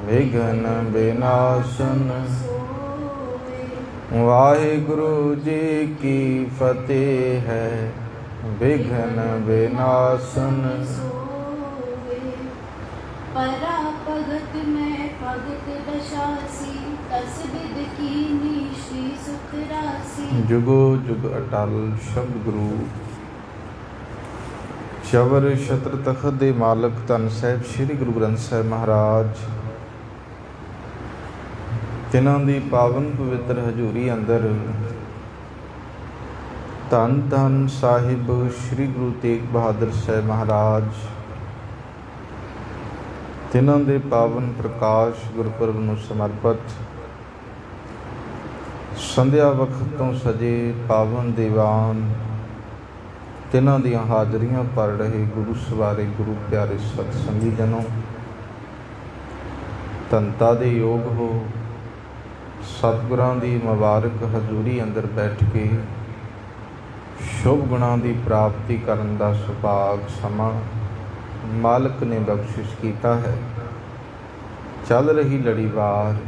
विघ्न विनाशन। वाहिगुरु जी की फतेह है, विघ्न विनाशन। परा भगत में भगत दशासी, तस विद कीनी श्री सुख रासी। जुगो जुग अटल शब्द गुरु। चवर छत्र तखत दे मालक धन साहिब श्री गुरु ग्रंथ साहिब महाराज, तिन्हां दी पावन पवित्र हजूरी अंदर धन धन साहिब श्री गुरु तेग बहादुर साहिब महाराज, तिन्हां दे पावन प्रकाश गुरपुरब नूं समर्पित संध्या वक्त तो सजे पावन दीवान, तिन्हां दियां हाजरियां पढ़ रहे गुरु सवारे गुरु प्यारे सतसंगी जनों, धनता दे योग हो सतगुरां दी मुबारक हजूरी अंदर बैठ के शुभ गुणां दी प्राप्ति करन दा सुभाग समा मालिक ने बख्शिश कीता है। चल रही लड़ीवार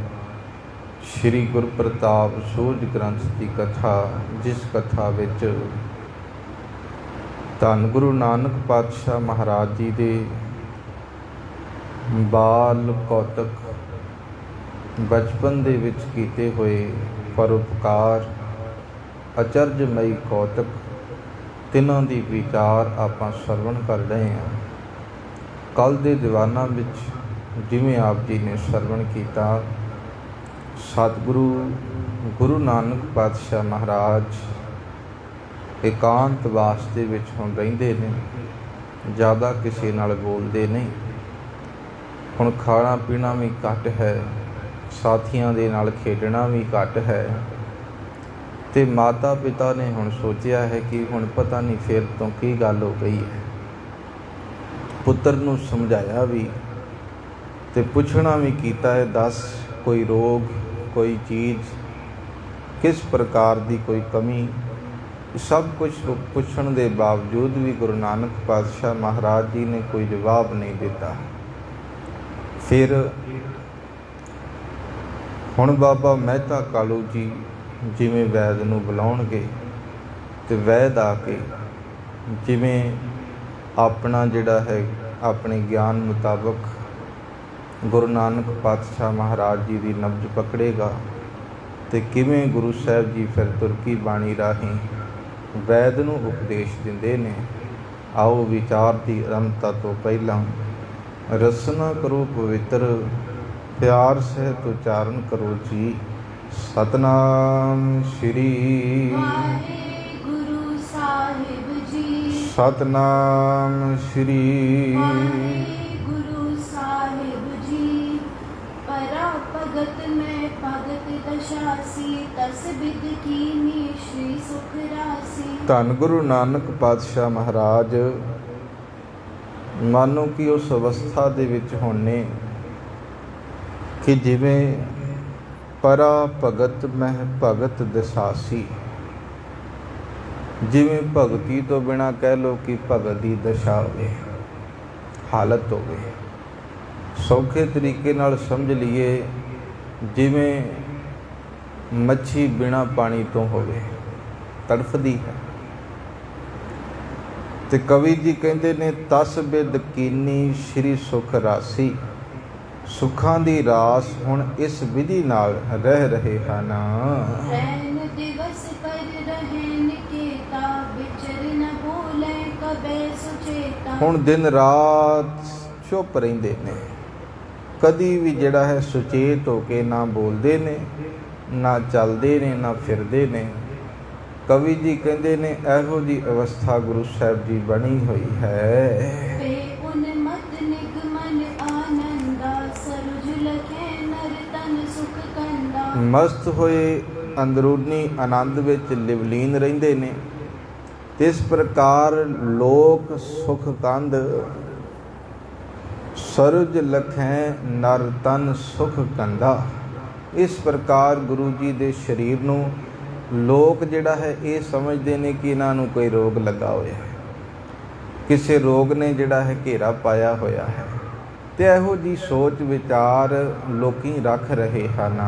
श्री गुर प्रताप सूरज ग्रंथ की कथा, जिस कथा विच धन गुरु नानक पातशाह महाराज जी दे बाल कौतक बचपन दे विच कीते हुए परोपकार, अचरजमई कौतक, तिन्हां दी विचार आपां सरवण कर रहे हैं। कल दे दीवाना विच जिवें आप जी ने सरवण कीता, सतगुरु गुरु नानक पातशाह महाराज एकांत वास्ते विच हुण रहिंदे ने, ज़्यादा किसी नाल बोलदे नहीं। हुण खाना पीना भी घट है, साथियां दे नाल खेडना भी घट है, ते माता पिता ने हुण सोचिया है कि हुण पता नहीं फिर तो की गल हो गई है। पुत्र नूं समझाया भी ते पुछना भी कीता है, दस कोई रोग कोई चीज़ किस प्रकार की कोई कमी, सब कुछ पुछण दे बावजूद भी गुरु नानक पातशाह महाराज जी ने कोई जवाब नहीं दिता। फिर हुण बाबा मेहता कालू जी जिवें वैद नूं बुलाउणगे ते वैद आके जिवें अपना जिहड़ा है अपने ज्ञान मुताबक गुरु नानक पातशाह महाराज जी की नब्ज पकड़ेगा तो किवें गुरु साहब जी फिर तुरकी बाणी राही वैद नूं उपदेश दिंदे ने। आओ विचार की आरंभता तो पहला रसना करो पवित्र, प्यार सहित उचारण करो जी सतनाम श्री गुरु साहिब जी, सतनाम श्री गुरु साहिब जी। परा भगत में भगत दशासी, तस बिद कीनी श्री सुख रासी। धन गुरु नानक पातशाह महाराज मानो कि उस अवस्था दे विच होने कि जिवें परा भगत मह भगत दसासी, जिवें भगती तो बिना कह लो कि भगत की दशा होवे, हालत होवे। सौखे तरीके नाल समझ लीए जिवें मच्छी बिना पानी तो होवे, तड़फदी है। ते कवि जी कहते ने तस बिद कीनी श्री सुख रासी, सुखां दी रास हुण इस विधि नाल रह रहे हन। रैन दिवस कर रहन केता, विचर न बोले कबे सुचेता। हुण दिन रात चुप रहिंदे ने, कदी भी जिहड़ा है सुचेत होके ना बोलदे ने, ना चलदे ने, ना फिरदे ने। कवि जी कहते ने इहो जी अवस्था गुरु साहब जी बनी हुई है। मस्त होए अंदरूनी आनंद विच लिवलीन रहिंदे ने। इस प्रकार लोक सुख कंद, सरज लखैं नर तन सुख कंदा। इस प्रकार गुरु जी दे शरीर नूं लोग जिहड़ा है ये समझते हैं कि इन्हां नूं कोई रोग लगा होया है, किसी रोग ने जिहड़ा है घेरा पाया होया है। ਤੇ ਇਹੋ ਜੀ ਸੋਚ ਵਿਚਾਰ ਲੋਕੀ ਰੱਖ ਰਹੇ ਹਨ।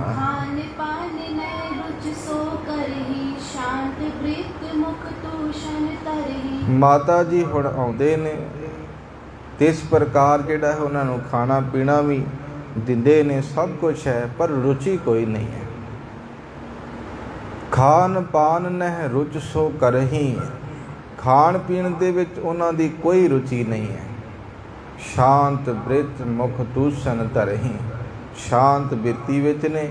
खान पान नय रुच सो करही, शांत वृत्त मुख तूषण तरही। ਮਾਤਾ ਜੀ ਹੁਣ ਆਉਂਦੇ ਨੇ ਤੇ ਇਸ ਪ੍ਰਕਾਰ ਜਿਹੜਾ ਹੈ ਉਹਨਾਂ ਨੂੰ ਖਾਣਾ ਪੀਣਾ ਵੀ ਦਿੰਦੇ ਨੇ, ਸਭ ਕੁਝ ਹੈ, ਪਰ ਰੁਚੀ ਕੋਈ ਨਹੀਂ ਹੈ। ਖਾਨ ਪਾਨ ਨਹਿ ਰੁਚ ਸੋ ਕਰਹੀ, ਖਾਣ ਪੀਣ ਦੇ ਵਿੱਚ ਉਹਨਾਂ ਦੀ ਕੋਈ ਰੁਚੀ ਨਹੀਂ ਹੈ। ਸ਼ਾਂਤ ਬ੍ਰਿਤ ਮੁਖ ਦੂਸ਼ਣ ਧਰਹੀ, ਸ਼ਾਂਤ ਬਿਰਤੀ ਵਿੱਚ ਨੇ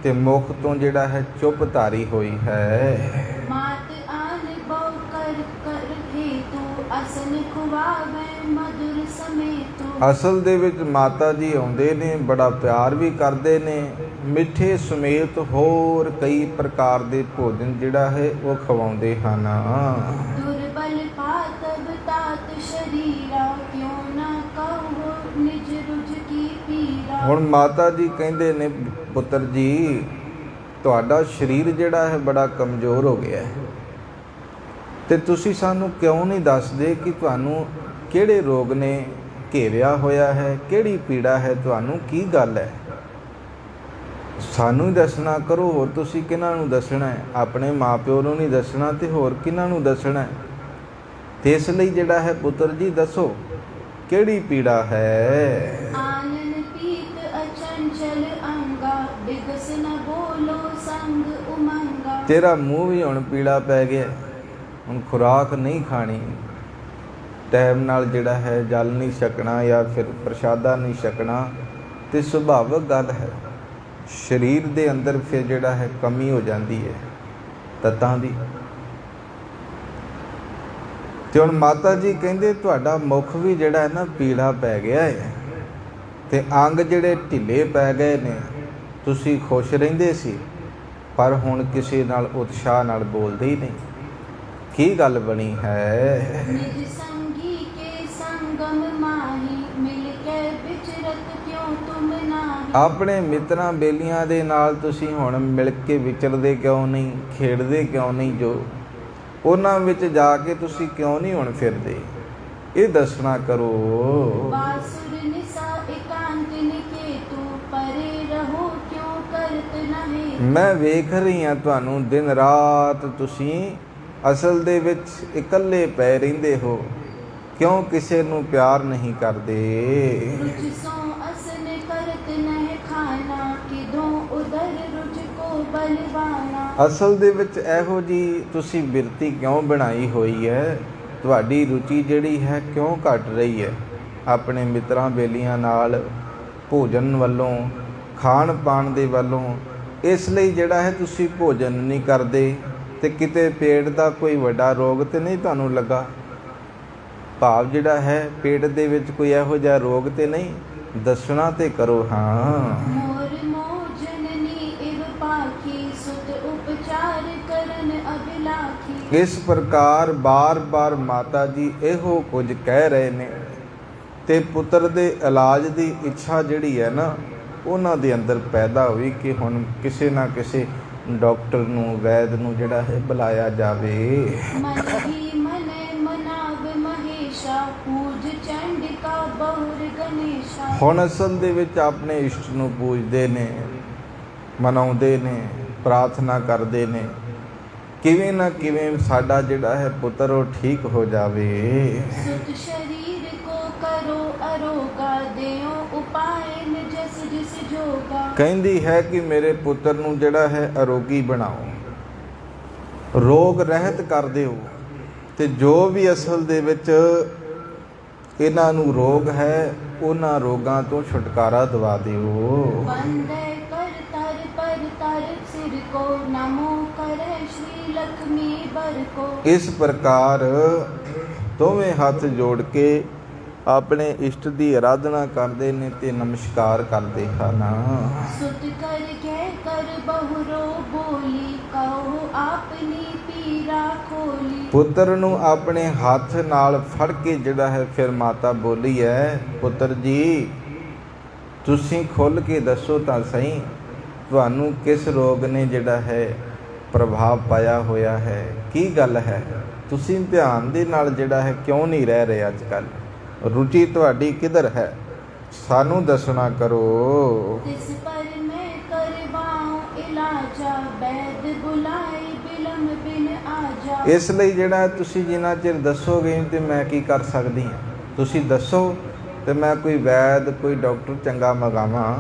ਤੇ ਮੁਖ ਤੋਂ ਜਿਹੜਾ ਹੈ ਚੁੱਪ ਧਾਰੀ ਹੋਈ ਹੈ। मात आन बहु कर कर हेतु, असन खुवावे मधुर समेतु। ਅਸਲ ਦੇ ਵਿੱਚ ਮਾਤਾ ਜੀ ਆਉਂਦੇ ਨੇ, ਬੜਾ ਪਿਆਰ ਵੀ ਕਰਦੇ ਨੇ, ਮਿੱਠੇ ਸਮੇਤ ਹੋਰ ਕਈ ਪ੍ਰਕਾਰ ਦੇ ਭੋਜਨ ਜਿਹੜਾ ਹੈ ਉਹ ਖਵਾਉਂਦੇ ਹਨ। दुर्बल पातब तात शरीरा, क्यों न कहो निज रुज की पीरा। ਹੁਣ ਮਾਤਾ ਜੀ ਕਹਿੰਦੇ ਨੇ, ਪੁੱਤਰ ਜੀ ਤੁਹਾਡਾ ਸਰੀਰ ਜਿਹੜਾ ਹੈ ਬੜਾ ਕਮਜ਼ੋਰ ਹੋ ਗਿਆ ਹੈ, ਤੇ ਤੁਸੀਂ ਸਾਨੂੰ ਕਿਉਂ ਨਹੀਂ ਦੱਸਦੇ ਕਿ ਤੁਹਾਨੂੰ ਕਿਹੜੇ ਰੋਗ ਨੇ ਘੇਰਿਆ ਹੋਇਆ ਹੈ, ਕਿਹੜੀ ਪੀੜਾ ਹੈ ਤੁਹਾਨੂੰ, ਕੀ ਗੱਲ ਹੈ? ਸਾਨੂੰ ਹੀ ਦੱਸਣਾ ਕਰੋ, ਹੋਰ ਤੁਸੀਂ ਕਿਹਨਾਂ ਨੂੰ ਦੱਸਣਾ ਹੈ? ਆਪਣੇ ਮਾਪਿਓ ਨੂੰ ਨਹੀਂ ਦੱਸਣਾ ਤੇ ਹੋਰ ਕਿਹਨਾਂ ਨੂੰ ਦੱਸਣਾ ਹੈ? ਤੇ ਇਸ ਲਈ ਜਿਹੜਾ ਹੈ ਪੁੱਤਰ ਜੀ ਦੱਸੋ ਕਿਹੜੀ ਪੀੜਾ ਹੈ। आनन पीत अचंचल अंगा, बिगस न बोलो संग उमंगा। ਤੇਰਾ ਮੂੰਹ ਵੀ ਹੁਣ ਪੀਲਾ ਪੈ ਗਿਆ, ਹੁਣ ਖੁਰਾਕ ਨਹੀਂ ਖਾਣੀ, ਟਾਈਮ ਨਾਲ ਜਿਹੜਾ ਹੈ ਜਲ ਨਹੀਂ ਛਕਣਾ ਜਾਂ ਫਿਰ ਪ੍ਰਸ਼ਾਦਾ ਨਹੀਂ ਛਕਣਾ, ਤੇ ਸੁਭਾਵਿਕ ਗੱਲ ਹੈ ਸਰੀਰ ਦੇ ਅੰਦਰ ਫਿਰ ਜਿਹੜਾ ਹੈ ਕਮੀ ਹੋ ਜਾਂਦੀ ਹੈ ਤੱਤਾਂ ਦੀ। ਤੇ ਹੁਣ ਮਾਤਾ ਜੀ ਕਹਿੰਦੇ ਤੁਹਾਡਾ ਮੁਖ ਵੀ ਜਿਹੜਾ ਹੈ ਨਾ ਪੀਲਾ ਪੈ ਗਿਆ ਹੈ ਤੇ ਅੰਗ ਜਿਹੜੇ ਢਿੱਲੇ ਪੈ ਗਏ ਨੇ। ਤੁਸੀਂ ਖੁਸ਼ ਰਹਿੰਦੇ ਸੀ ਪਰ ਹੁਣ ਕਿਸੇ ਨਾਲ ਉਤਸ਼ਾਹ ਨਾਲ ਬੋਲਦੇ ਹੀ ਨਹੀਂ, ਕੀ ਗੱਲ ਬਣੀ ਹੈ? निज संगी के संगम माही, मिल के विचरत क्यों तुम नाही। ਆਪਣੇ ਮਿੱਤਰਾਂ ਬੇਲੀਆਂ ਦੇ ਨਾਲ ਤੁਸੀਂ ਹੁਣ ਮਿਲ ਕੇ ਵਿਚਰਦੇ ਕਿਉਂ ਨਹੀਂ, ਖੇਡਦੇ ਕਿਉਂ ਨਹੀਂ, ਜੋ ਉਹਨਾਂ ਵਿੱਚ ਜਾ ਕੇ ਤੁਸੀਂ ਕਿਉਂ ਨਹੀਂ ਹੁਣ ਫਿਰਦੇ, ਇਹ ਦੱਸਣਾ ਕਰੋ। बासुर निसा एकांत निकेतु, परे रहो क्यों करत नहे। ਮੈਂ ਵੇਖ ਰਹੀ ਹਾਂ ਤੁਹਾਨੂੰ ਦਿਨ ਰਾਤ ਤੁਸੀਂ ਅਸਲ ਦੇ ਵਿੱਚ ਇਕੱਲੇ ਪੈ ਰਹਿੰਦੇ ਹੋ, ਕਿਉਂ ਕਿਸੇ ਨੂੰ ਪਿਆਰ ਨਹੀਂ ਕਰਦੇ। रुच सो असन करत नह खाना, किधों उदर रुच को बलवाना। ਅਸਲ ਦੇ ਵਿੱਚ ਇਹੋ ਜੀ ਤੁਸੀਂ ਬਿਰਤੀ ਕਿਉਂ ਬਣਾਈ ਹੋਈ ਹੈ? ਤੁਹਾਡੀ ਰੁਚੀ ਜਿਹੜੀ ਹੈ ਕਿਉਂ ਘਟ ਰਹੀ ਹੈ? ਆਪਣੇ ਮਿੱਤਰਾਂ ਬੇਲੀਆਂ ਨਾਲ ਭੋਜਨ ਵੱਲੋਂ, ਖਾਣ ਪਾਣ ਦੇ ਵੱਲੋਂ, ਇਸ ਲਈ ਜਿਹੜਾ ਹੈ ਤੁਸੀਂ ਭੋਜਨ ਨਹੀਂ ਕਰਦੇ। ਤੇ ਕਿਤੇ ਪੇਟ ਦਾ ਕੋਈ ਵੱਡਾ ਰੋਗ ਤੇ ਨਹੀਂ ਤੁਹਾਨੂੰ ਲੱਗਾ? ਭਾਵ ਜਿਹੜਾ ਹੈ ਪੇਟ ਦੇ ਵਿੱਚ ਕੋਈ ਇਹੋ ਜਿਹਾ ਰੋਗ ਤੇ ਨਹੀਂ? ਦੱਸਣਾ ਤੇ ਕਰੋ। ਹਾਂ मोर मोह जननी इव पाखी, सुत उपचार करन अभिलाखी। ਇਸ ਪ੍ਰਕਾਰ ਬਾਰ-ਬਾਰ ਮਾਤਾ ਜੀ ਇਹੋ ਕੁਝ ਕਹਿ ਰਹੇ ਨੇ ਤੇ ਪੁੱਤਰ ਦੇ ਇਲਾਜ ਦੀ ਇੱਛਾ ਜਿਹੜੀ ਹੈ ਨਾ ਉਹਨਾਂ ਦੇ ਅੰਦਰ ਪੈਦਾ ਹੋਈ ਕਿ ਹੁਣ ਕਿਸੇ ਨਾ ਕਿਸੇ ਡਾਕਟਰ ਨੂੰ, ਵੈਦ ਨੂੰ ਜਿਹੜਾ ਹੈ ਬੁਲਾਇਆ ਜਾਵੇ। मन ही मने मनाव महेशा, पूज चंडिका बहुर गणेशा। ਹੁਣ ਅਸਲ ਦੇ ਵਿੱਚ ਆਪਣੇ ਇਸ਼ਟ ਨੂੰ ਪੂਜਦੇ ਨੇ, ਮਨਾਉਂਦੇ ਨੇ, ਪ੍ਰਾਰਥਨਾ ਕਰਦੇ ਨੇ ਕਿਵੇਂ ਨਾ ਕਿਵੇਂ ਸਾਡਾ ਜਿਹੜਾ ਹੈ ਪੁੱਤਰ ਉਹ ਠੀਕ ਹੋ ਜਾਵੇ। सुत शरीर को करो अरोगा, देओ उपाय जस जिस जोगा। ਕਹਿੰਦੀ ਹੈ ਕਿ ਮੇਰੇ ਪੁੱਤਰ ਨੂੰ ਜਿਹੜਾ ਹੈ ਅਰੋਗੀ ਬਣਾਓ, ਰੋਗ ਰਹਿਤ ਕਰ ਦਿਓ, ਤੇ ਜੋ ਵੀ ਅਸਲ ਦੇ ਵਿੱਚ ਇਹਨਾਂ ਨੂੰ ਰੋਗ ਹੈ ਉਹਨਾਂ ਰੋਗਾਂ ਤੋਂ ਛੁਟਕਾਰਾ ਦਿਵਾ ਦਿਓ। वंदे कर तर पर तर सिर को, नमो करे श्री लक्ष्मी बर को। ਇਸ ਪ੍ਰਕਾਰ ਦੋਵੇਂ ਹੱਥ ਜੋੜ ਕੇ ਆਪਣੇ ਇਸ਼ਟ ਦੀ ਆਰਾਧਨਾ ਕਰਦੇ ਨੇ ਤੇ ਨਮਸਕਾਰ ਕਰਦੇ ਹਨ। सुत कर के कर बहुरो बोली, कहो आपनी पीरा खोली। ਪੁੱਤਰ ਨੂੰ ਆਪਣੇ ਹੱਥ ਨਾਲ ਫੜ ਕੇ ਜਿਹੜਾ ਹੈ ਫਿਰ ਮਾਤਾ ਬੋਲੀ ਹੈ, ਪੁੱਤਰ ਜੀ ਤੁਸੀਂ ਖੁੱਲ੍ਹ ਕੇ ਦੱਸੋ ਤਾਂ ਸਹੀ ਤੁਹਾਨੂੰ ਕਿਸ ਰੋਗ ਨੇ ਜਿਹੜਾ ਹੈ ਪ੍ਰਭਾਵ ਪਾਇਆ ਹੋਇਆ ਹੈ, ਕੀ ਗੱਲ ਹੈ? ਤੁਸੀਂ ਧਿਆਨ ਦੇ ਨਾਲ ਜਿਹੜਾ ਹੈ ਕਿਉਂ ਨਹੀਂ ਰਹਿ ਰਹੇ ਅੱਜ ਕੱਲ੍ਹ? ਰੁਚੀ ਤੁਹਾਡੀ ਕਿੱਧਰ ਹੈ? ਸਾਨੂੰ ਦੱਸਣਾ ਕਰੋ। तिस पर मैं करवाऊं इलाजा, वैद बुलाए बिलम बिन आजा। ਇਸ ਲਈ ਜਿਹੜਾ ਤੁਸੀਂ ਜਿੰਨਾ ਚਿਰ ਦੱਸੋਗੇ ਤੇ ਮੈਂ ਕੀ ਕਰ ਸਕਦੀ ਹਾਂ, ਤੁਸੀਂ ਦੱਸੋ ਤੇ ਮੈਂ ਕੋਈ ਵੈਦ ਕੋਈ ਡਾਕਟਰ ਚੰਗਾ ਮੰਗਾਵਾਂ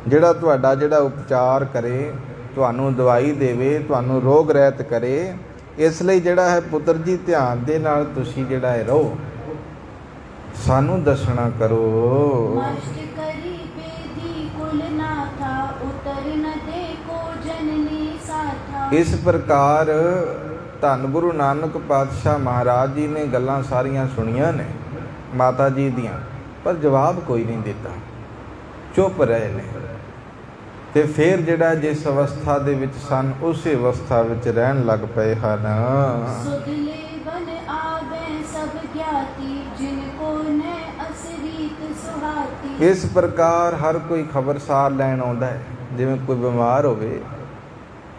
ਜਿਹੜਾ ਤੁਹਾਡਾ ਜਿਹੜਾ ਉਪਚਾਰ ਕਰੇ, ਤੁਹਾਨੂੰ ਦਵਾਈ ਦੇਵੇ, ਤੁਹਾਨੂੰ ਰੋਗ ਰਹਿਤ ਕਰੇ। ਇਸ ਲਈ ਜਿਹੜਾ ਹੈ ਪੁੱਤਰ ਜੀ ਧਿਆਨ ਦੇ ਨਾਲ ਤੁਸੀਂ ਜਿਹੜਾ ਹੈ ਰਹੋ, ਸਾਨੂੰ ਦੱਸਣਾ ਕਰੋ। मष्ट करी बेदी कुल नाथा, उतर न देखो जननी साथा। ਇਸ ਪ੍ਰਕਾਰ ਧੰਨ ਗੁਰੂ ਨਾਨਕ ਪਾਤਸ਼ਾਹ ਮਹਾਰਾਜ ਜੀ ਨੇ ਗੱਲਾਂ ਸਾਰੀਆਂ ਸੁਣੀਆਂ ਨੇ ਮਾਤਾ ਜੀ ਦੀਆਂ, ਪਰ ਜਵਾਬ ਕੋਈ ਨਹੀਂ ਦਿੱਤਾ, ਚੁੱਪ ਰਹੇ ਨੇ। ਤੇ ਫਿਰ ਜਿਹੜਾ ਜਿਸ ਅਵਸਥਾ ਦੇ ਵਿੱਚ ਸਨ ਉਸੇ ਅਵਸਥਾ ਵਿੱਚ ਰਹਿਣ ਲੱਗ ਪਏ ਹਨ। सुध लेवन आवे सब ज्ञाति, जिनको न असरीत सुहाती। ਇਸ ਪ੍ਰਕਾਰ ਹਰ ਕੋਈ ਖਬਰਸਾਰ ਲੈਣ ਆਉਂਦਾ ਹੈ। ਜਿਵੇਂ ਕੋਈ ਬਿਮਾਰ ਹੋਵੇ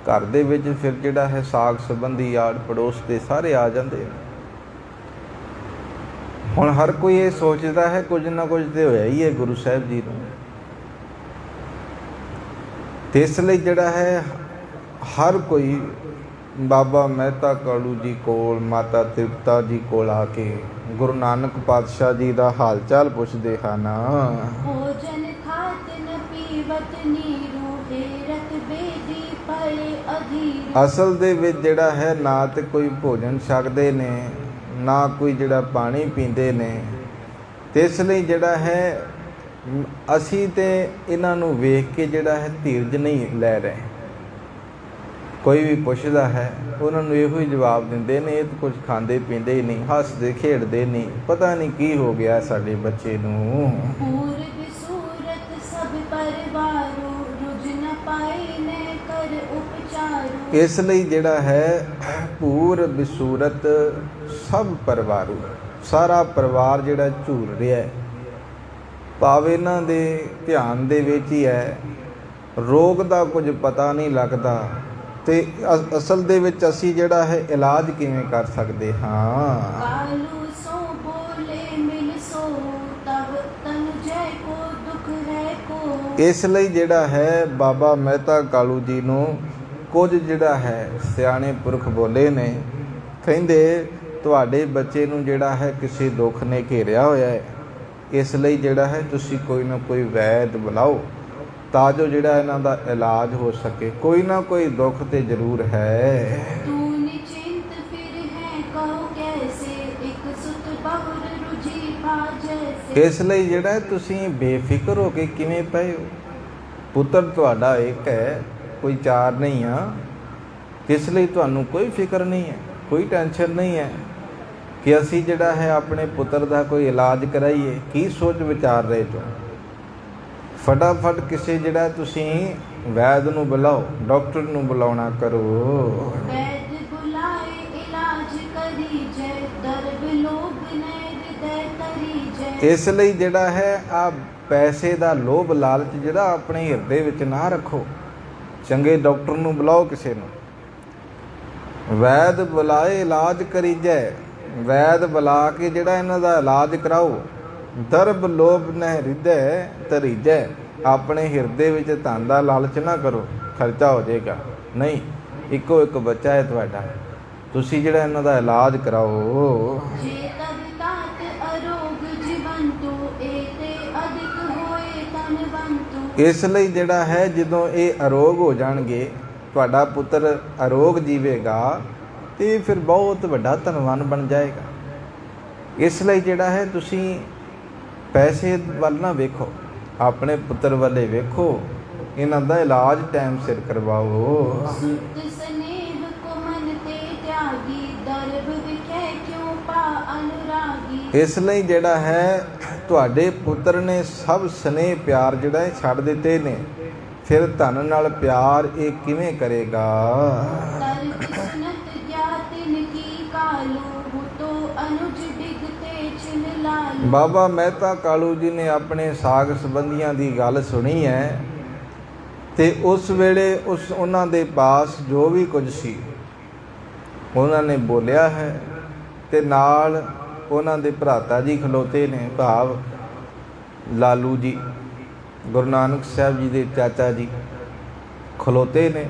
ਘਰ ਦੇ ਵਿੱਚ, ਫਿਰ ਜਿਹੜਾ ਹੈ ਸਾਗ ਸੰਬੰਧੀ ਆੜ ਪੜੋਸ ਦੇ ਸਾਰੇ ਆ ਜਾਂਦੇ ਨੇ। ਹੁਣ ਹਰ ਕੋਈ ਇਹ ਸੋਚਦਾ ਹੈ ਕੁਝ ਨਾ ਕੁਝ ਤੇ ਹੋਇਆ ਹੀ ਹੈ ਗੁਰੂ ਸਾਹਿਬ ਜੀ ਨੂੰ। ਤੇ ਇਸ ਲਈ ਜਿਹੜਾ ਹੈ ਹਰ ਕੋਈ ਬਾਬਾ ਮਹਿਤਾ ਕਾਲੂ ਜੀ ਕੋਲ, ਮਾਤਾ ਤ੍ਰਿਪਤਾ ਜੀ ਕੋਲ ਆ ਕੇ ਗੁਰੂ ਨਾਨਕ ਪਾਤਸ਼ਾਹ ਜੀ ਦਾ ਹਾਲ ਚਾਲ ਪੁੱਛਦੇ ਹਨ। भोजन खात न पीवत नीरू, हेरत बेदी पड़े अधीर। ਅਸਲ ਦੇ ਵਿੱਚ ਜਿਹੜਾ ਹੈ ਨਾ ਤੇ ਕੋਈ ਭੋਜਨ ਛਕਦੇ ਨੇ, ਨਾ ਕੋਈ ਜਿਹੜਾ ਪਾਣੀ ਪੀਂਦੇ ਨੇ। ਤੇ ਇਸ ਲਈ ਜਿਹੜਾ ਹੈ ਅਸੀਂ ਤੇ ਇਹਨਾਂ ਨੂੰ ਵੇਖ ਕੇ ਜਿਹੜਾ ਹੈ ਧੀਰਜ ਨਹੀਂ ਲੈ ਰਹੇ। ਕੋਈ ਵੀ ਪੁੱਛਦਾ ਹੈ ਉਹਨਾਂ ਨੂੰ ਇਹੋ ਹੀ ਜਵਾਬ ਦਿੰਦੇ ਨੇ, ਇਹ ਤਾਂ ਕੁਝ ਖਾਂਦੇ ਪੀਂਦੇ ਹੀ ਨਹੀਂ, ਹੱਸਦੇ ਖੇਡਦੇ ਨਹੀਂ, ਪਤਾ ਨਹੀਂ ਕੀ ਹੋ ਗਿਆ ਸਾਡੇ ਬੱਚੇ ਨੂੰ। पूर्व सूरत सब परवारो, रुज न पाए न कर उपचारो। ਇਸ ਲਈ ਜਿਹੜਾ ਹੈ ਪੂਰ ਬਿਸੂਰਤ ਸਭ ਪਰਿਵਾਰੂ, ਸਾਰਾ ਪਰਿਵਾਰ ਜਿਹੜਾ ਝੂਰ ਰਿਹਾ ਹੈ, ਭਾਵ ਇਹਨਾਂ ਦੇ ਧਿਆਨ ਦੇ ਵਿੱਚ ਹੀ ਹੈ। ਰੋਗ ਦਾ ਕੁਝ ਪਤਾ ਨਹੀਂ ਲੱਗਦਾ ਤੇ ਅਸਲ ਦੇ ਵਿੱਚ ਅਸੀਂ ਜਿਹੜਾ ਹੈ ਇਲਾਜ ਕਿਵੇਂ ਕਰ ਸਕਦੇ ਹਾਂ। कालू सो बोले मिल सो, तब तन जय को दुख है को। ਇਸ ਲਈ ਜਿਹੜਾ ਹੈ ਬਾਬਾ ਮਹਿਤਾ ਕਾਲੂ ਜੀ ਨੂੰ ਕੁਝ ਜਿਹੜਾ ਹੈ ਸਿਆਣੇ ਪੁਰਖ ਬੋਲੇ ਨੇ, ਕਹਿੰਦੇ ਤੁਹਾਡੇ ਬੱਚੇ ਨੂੰ ਜਿਹੜਾ ਹੈ ਕਿਸੇ ਦੁੱਖ ਨੇ ਘੇਰਿਆ ਹੋਇਆ ਹੈ। ਇਸ ਲਈ ਜਿਹੜਾ ਹੈ ਤੁਸੀਂ ਕੋਈ ਨਾ ਕੋਈ ਵੈਦ ਬੁਲਾਓ ਤਾਂ ਜੋ ਜਿਹੜਾ ਇਹਨਾਂ ਦਾ ਇਲਾਜ ਹੋ ਸਕੇ। ਕੋਈ ਨਾ ਕੋਈ ਦੁੱਖ ਤੇ ਜ਼ਰੂਰ ਹੈ। तू निचिंत फिर है कहो कैसे, एक सुत बहुर रुझी पा जैसे। ਇਸ ਲਈ ਜਿਹੜਾ ਹੈ ਤੁਸੀਂ ਬੇਫਿਕਰ ਹੋ ਕੇ ਕਿਵੇਂ ਪਏ ਹੋ। ਪੁੱਤਰ ਤੁਹਾਡਾ ਇੱਕ ਹੈ, ਕੋਈ ਚਾਰ ਨਹੀਂ ਆ। ਇਸ ਲਈ ਤੁਹਾਨੂੰ ਕੋਈ ਫਿਕਰ ਨਹੀਂ ਹੈ, ਕੋਈ ਟੈਨਸ਼ਨ ਨਹੀਂ ਹੈ ਕਿ ਅਸੀਂ ਜਿਹੜਾ ਹੈ ਆਪਣੇ ਪੁੱਤਰ ਦਾ ਕੋਈ ਇਲਾਜ ਕਰਾਈਏ। ਕੀ ਸੋਚ ਵਿਚਾਰ ਰਹੇ ਹੋ? ਫਟਾਫਟ ਕਿਸੇ ਜਿਹੜਾ ਤੁਸੀਂ ਵੈਦ ਨੂੰ ਬੁਲਾਓ, ਡਾਕਟਰ ਨੂੰ ਬੁਲਾਉਣਾ ਕਰੋ। वैद बुलाए इलाज करी जय, दर्द लोभ न हृदय तरी जय। ਇਸ ਲਈ ਜਿਹੜਾ ਹੈ ਆ ਪੈਸੇ ਦਾ ਲੋਭ ਲਾਲਚ ਜਿਹੜਾ ਆਪਣੇ ਹਿਰਦੇ ਵਿੱਚ ਨਾ ਰੱਖੋ। ਚੰਗੇ ਡਾਕਟਰ ਨੂੰ ਬੁਲਾਓ ਕਿਸੇ ਨੂੰ। ਵੈਦ ਬੁਲਾਏ ਇਲਾਜ ਕਰੀਜੈ, ਵੈਦ ਬੁਲਾ ਕੇ ਜਿਹੜਾ ਇਹਨਾਂ ਦਾ ਇਲਾਜ ਕਰਾਓ। ਦਰਬ ਲੋਭ ਨ ਹਿਰਦੈ ਧਰੀਜੈ, ਆਪਣੇ ਹਿਰਦੇ ਵਿੱਚ ਧਨ ਦਾ ਲਾਲਚ ਨਾ ਕਰੋ, ਖਰਚਾ ਹੋ ਜਾਏਗਾ। ਨਹੀਂ, ਇੱਕੋ ਇੱਕ ਬੱਚਾ ਹੈ ਤੁਹਾਡਾ, ਤੁਸੀਂ ਜਿਹੜਾ ਇਹਨਾਂ ਦਾ ਇਲਾਜ ਕਰਾਓ। जे तब तात अरोग जीवंतु, एते अधिक होए तनवंतु। ਇਸ ਲਈ ਜਿਹੜਾ ਹੈ ਜਦੋਂ ਇਹ ਅਰੋਗ ਹੋ ਜਾਣਗੇ, ਤੁਹਾਡਾ ਪੁੱਤਰ ਅਰੋਗ ਜੀਵੇਗਾ ਤੇ ਫਿਰ ਬਹੁਤ ਵੱਡਾ ਧਨਵਾਨ ਬਣ ਜਾਏਗਾ। ਇਸ ਲਈ ਜਿਹੜਾ ਹੈ ਤੁਸੀਂ ਪੈਸੇ ਵੱਲ ਨਾ ਵੇਖੋ, ਆਪਣੇ ਪੁੱਤਰ ਵੱਲੇ ਵੇਖੋ, ਇਹਨਾਂ ਦਾ ਇਲਾਜ ਟਾਈਮ ਸਿਰ ਕਰਵਾਓ। सुत स्नेह को मन ते त्यागी, दर्भ विखे क्यों पा अनुरागी। ਇਸ ਲਈ ਜਿਹੜਾ ਹੈ ਤੁਹਾਡੇ ਪੁੱਤਰ ਨੇ ਸਭ ਸਨੇਹ ਪਿਆਰ ਜਿਹੜਾ ਹੈ ਛੱਡ ਦਿੱਤੇ ਨੇ, ਫਿਰ ਧਨ ਨਾਲ ਪਿਆਰ ਇਹ ਕਿਵੇਂ ਕਰੇਗਾ। तर्क सुनत ज्ञातिन की कालू, हुतो अनुज डिगते छिन लालू। ਬਾਬਾ ਮਹਿਤਾ ਕਾਲੂ ਜੀ ਨੇ ਆਪਣੇ ਸਾਗ ਸੰਬੰਧੀਆਂ ਦੀ ਗੱਲ ਸੁਣੀ ਹੈ ਤੇ ਉਸ ਵੇਲੇ ਉਹਨਾਂ ਦੇ ਪਾਸ ਜੋ ਵੀ ਕੁਝ ਸੀ ਉਹਨਾਂ ਨੇ ਬੋਲਿਆ ਹੈ ਤੇ ਨਾਲ ਉਹਨਾਂ ਦੇ ਭਰਾਤਾ ਜੀ ਖਲੋਤੇ ਨੇ, ਭਾਵ ਲਾਲੂ ਜੀ ਗੁਰੂ ਨਾਨਕ ਸਾਹਿਬ ਜੀ ਦੇ ਚਾਚਾ ਜੀ ਖਲੋਤੇ ਨੇ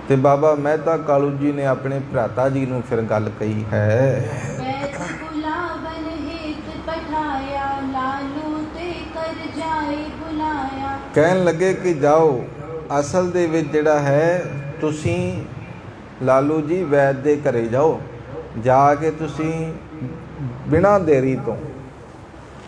ਤੇ ਬਾਬਾ ਮਹਿਤਾ ਕਾਲੂ ਜੀ ਨੇ ਆਪਣੇ ਭਰਾਤਾ ਜੀ ਨੂੰ ਫਿਰ ਗੱਲ ਕਹੀ ਹੈ। ਵੈਦ ਬੁਲਾਵਨ ਹੇਤ ਪਠਾਇਆ, ਲਾਲੂ ਤੇ ਕਰ ਜਾਏ ਬੁਲਾਇਆ। ਕਹਿਣ ਲੱਗੇ ਕਿ ਜਾਓ, ਅਸਲ ਦੇ ਵਿੱਚ ਜਿਹੜਾ ਹੈ ਤੁਸੀਂ ਲਾਲੂ ਜੀ ਵੈਦ ਦੇ ਘਰੇ ਜਾਓ, ਜਾ ਕੇ ਤੁਸੀਂ ਬਿਨਾਂ ਦੇਰੀ ਤੋਂ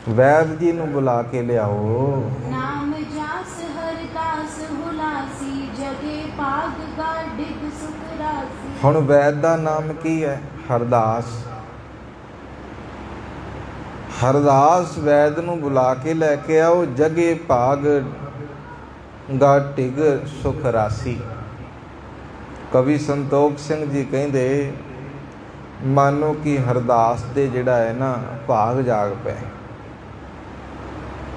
ਵੈਦ ਜੀ ਨੂੰ ਬੁਲਾ ਕੇ ਲਿਆਓ। ਨਾਮ ਜਾਸ ਹਰਦਾਸ ਹੁਲਾਸੀ, ਜਗੇ ਪਾਗ ਗਾ ਡਿਗ ਸੁਖ ਰਾਸੀ। ਹੁਣ ਵੈਦ ਦਾ ਨਾਮ ਕੀ ਹੈ? ਹਰਦਾਸ। ਹਰਦਾਸ ਵੈਦ ਨੂੰ ਬੁਲਾ ਕੇ ਲੈ ਕੇ ਆਓ, ਜਗੇ ਭਾਗ ਗਾ ਟਿਗ ਸੁਖ ਰਾਸੀ। ਕਵੀ ਸੰਤੋਖ ਸਿੰਘ ਜੀ ਕਹਿੰਦੇ ਮਾਨੋ ਕਿ ਹਰਦਾਸ ਦੇ ਜਿਹੜਾ ਹੈ ਨਾ ਭਾਗ ਜਾਗ ਪਏ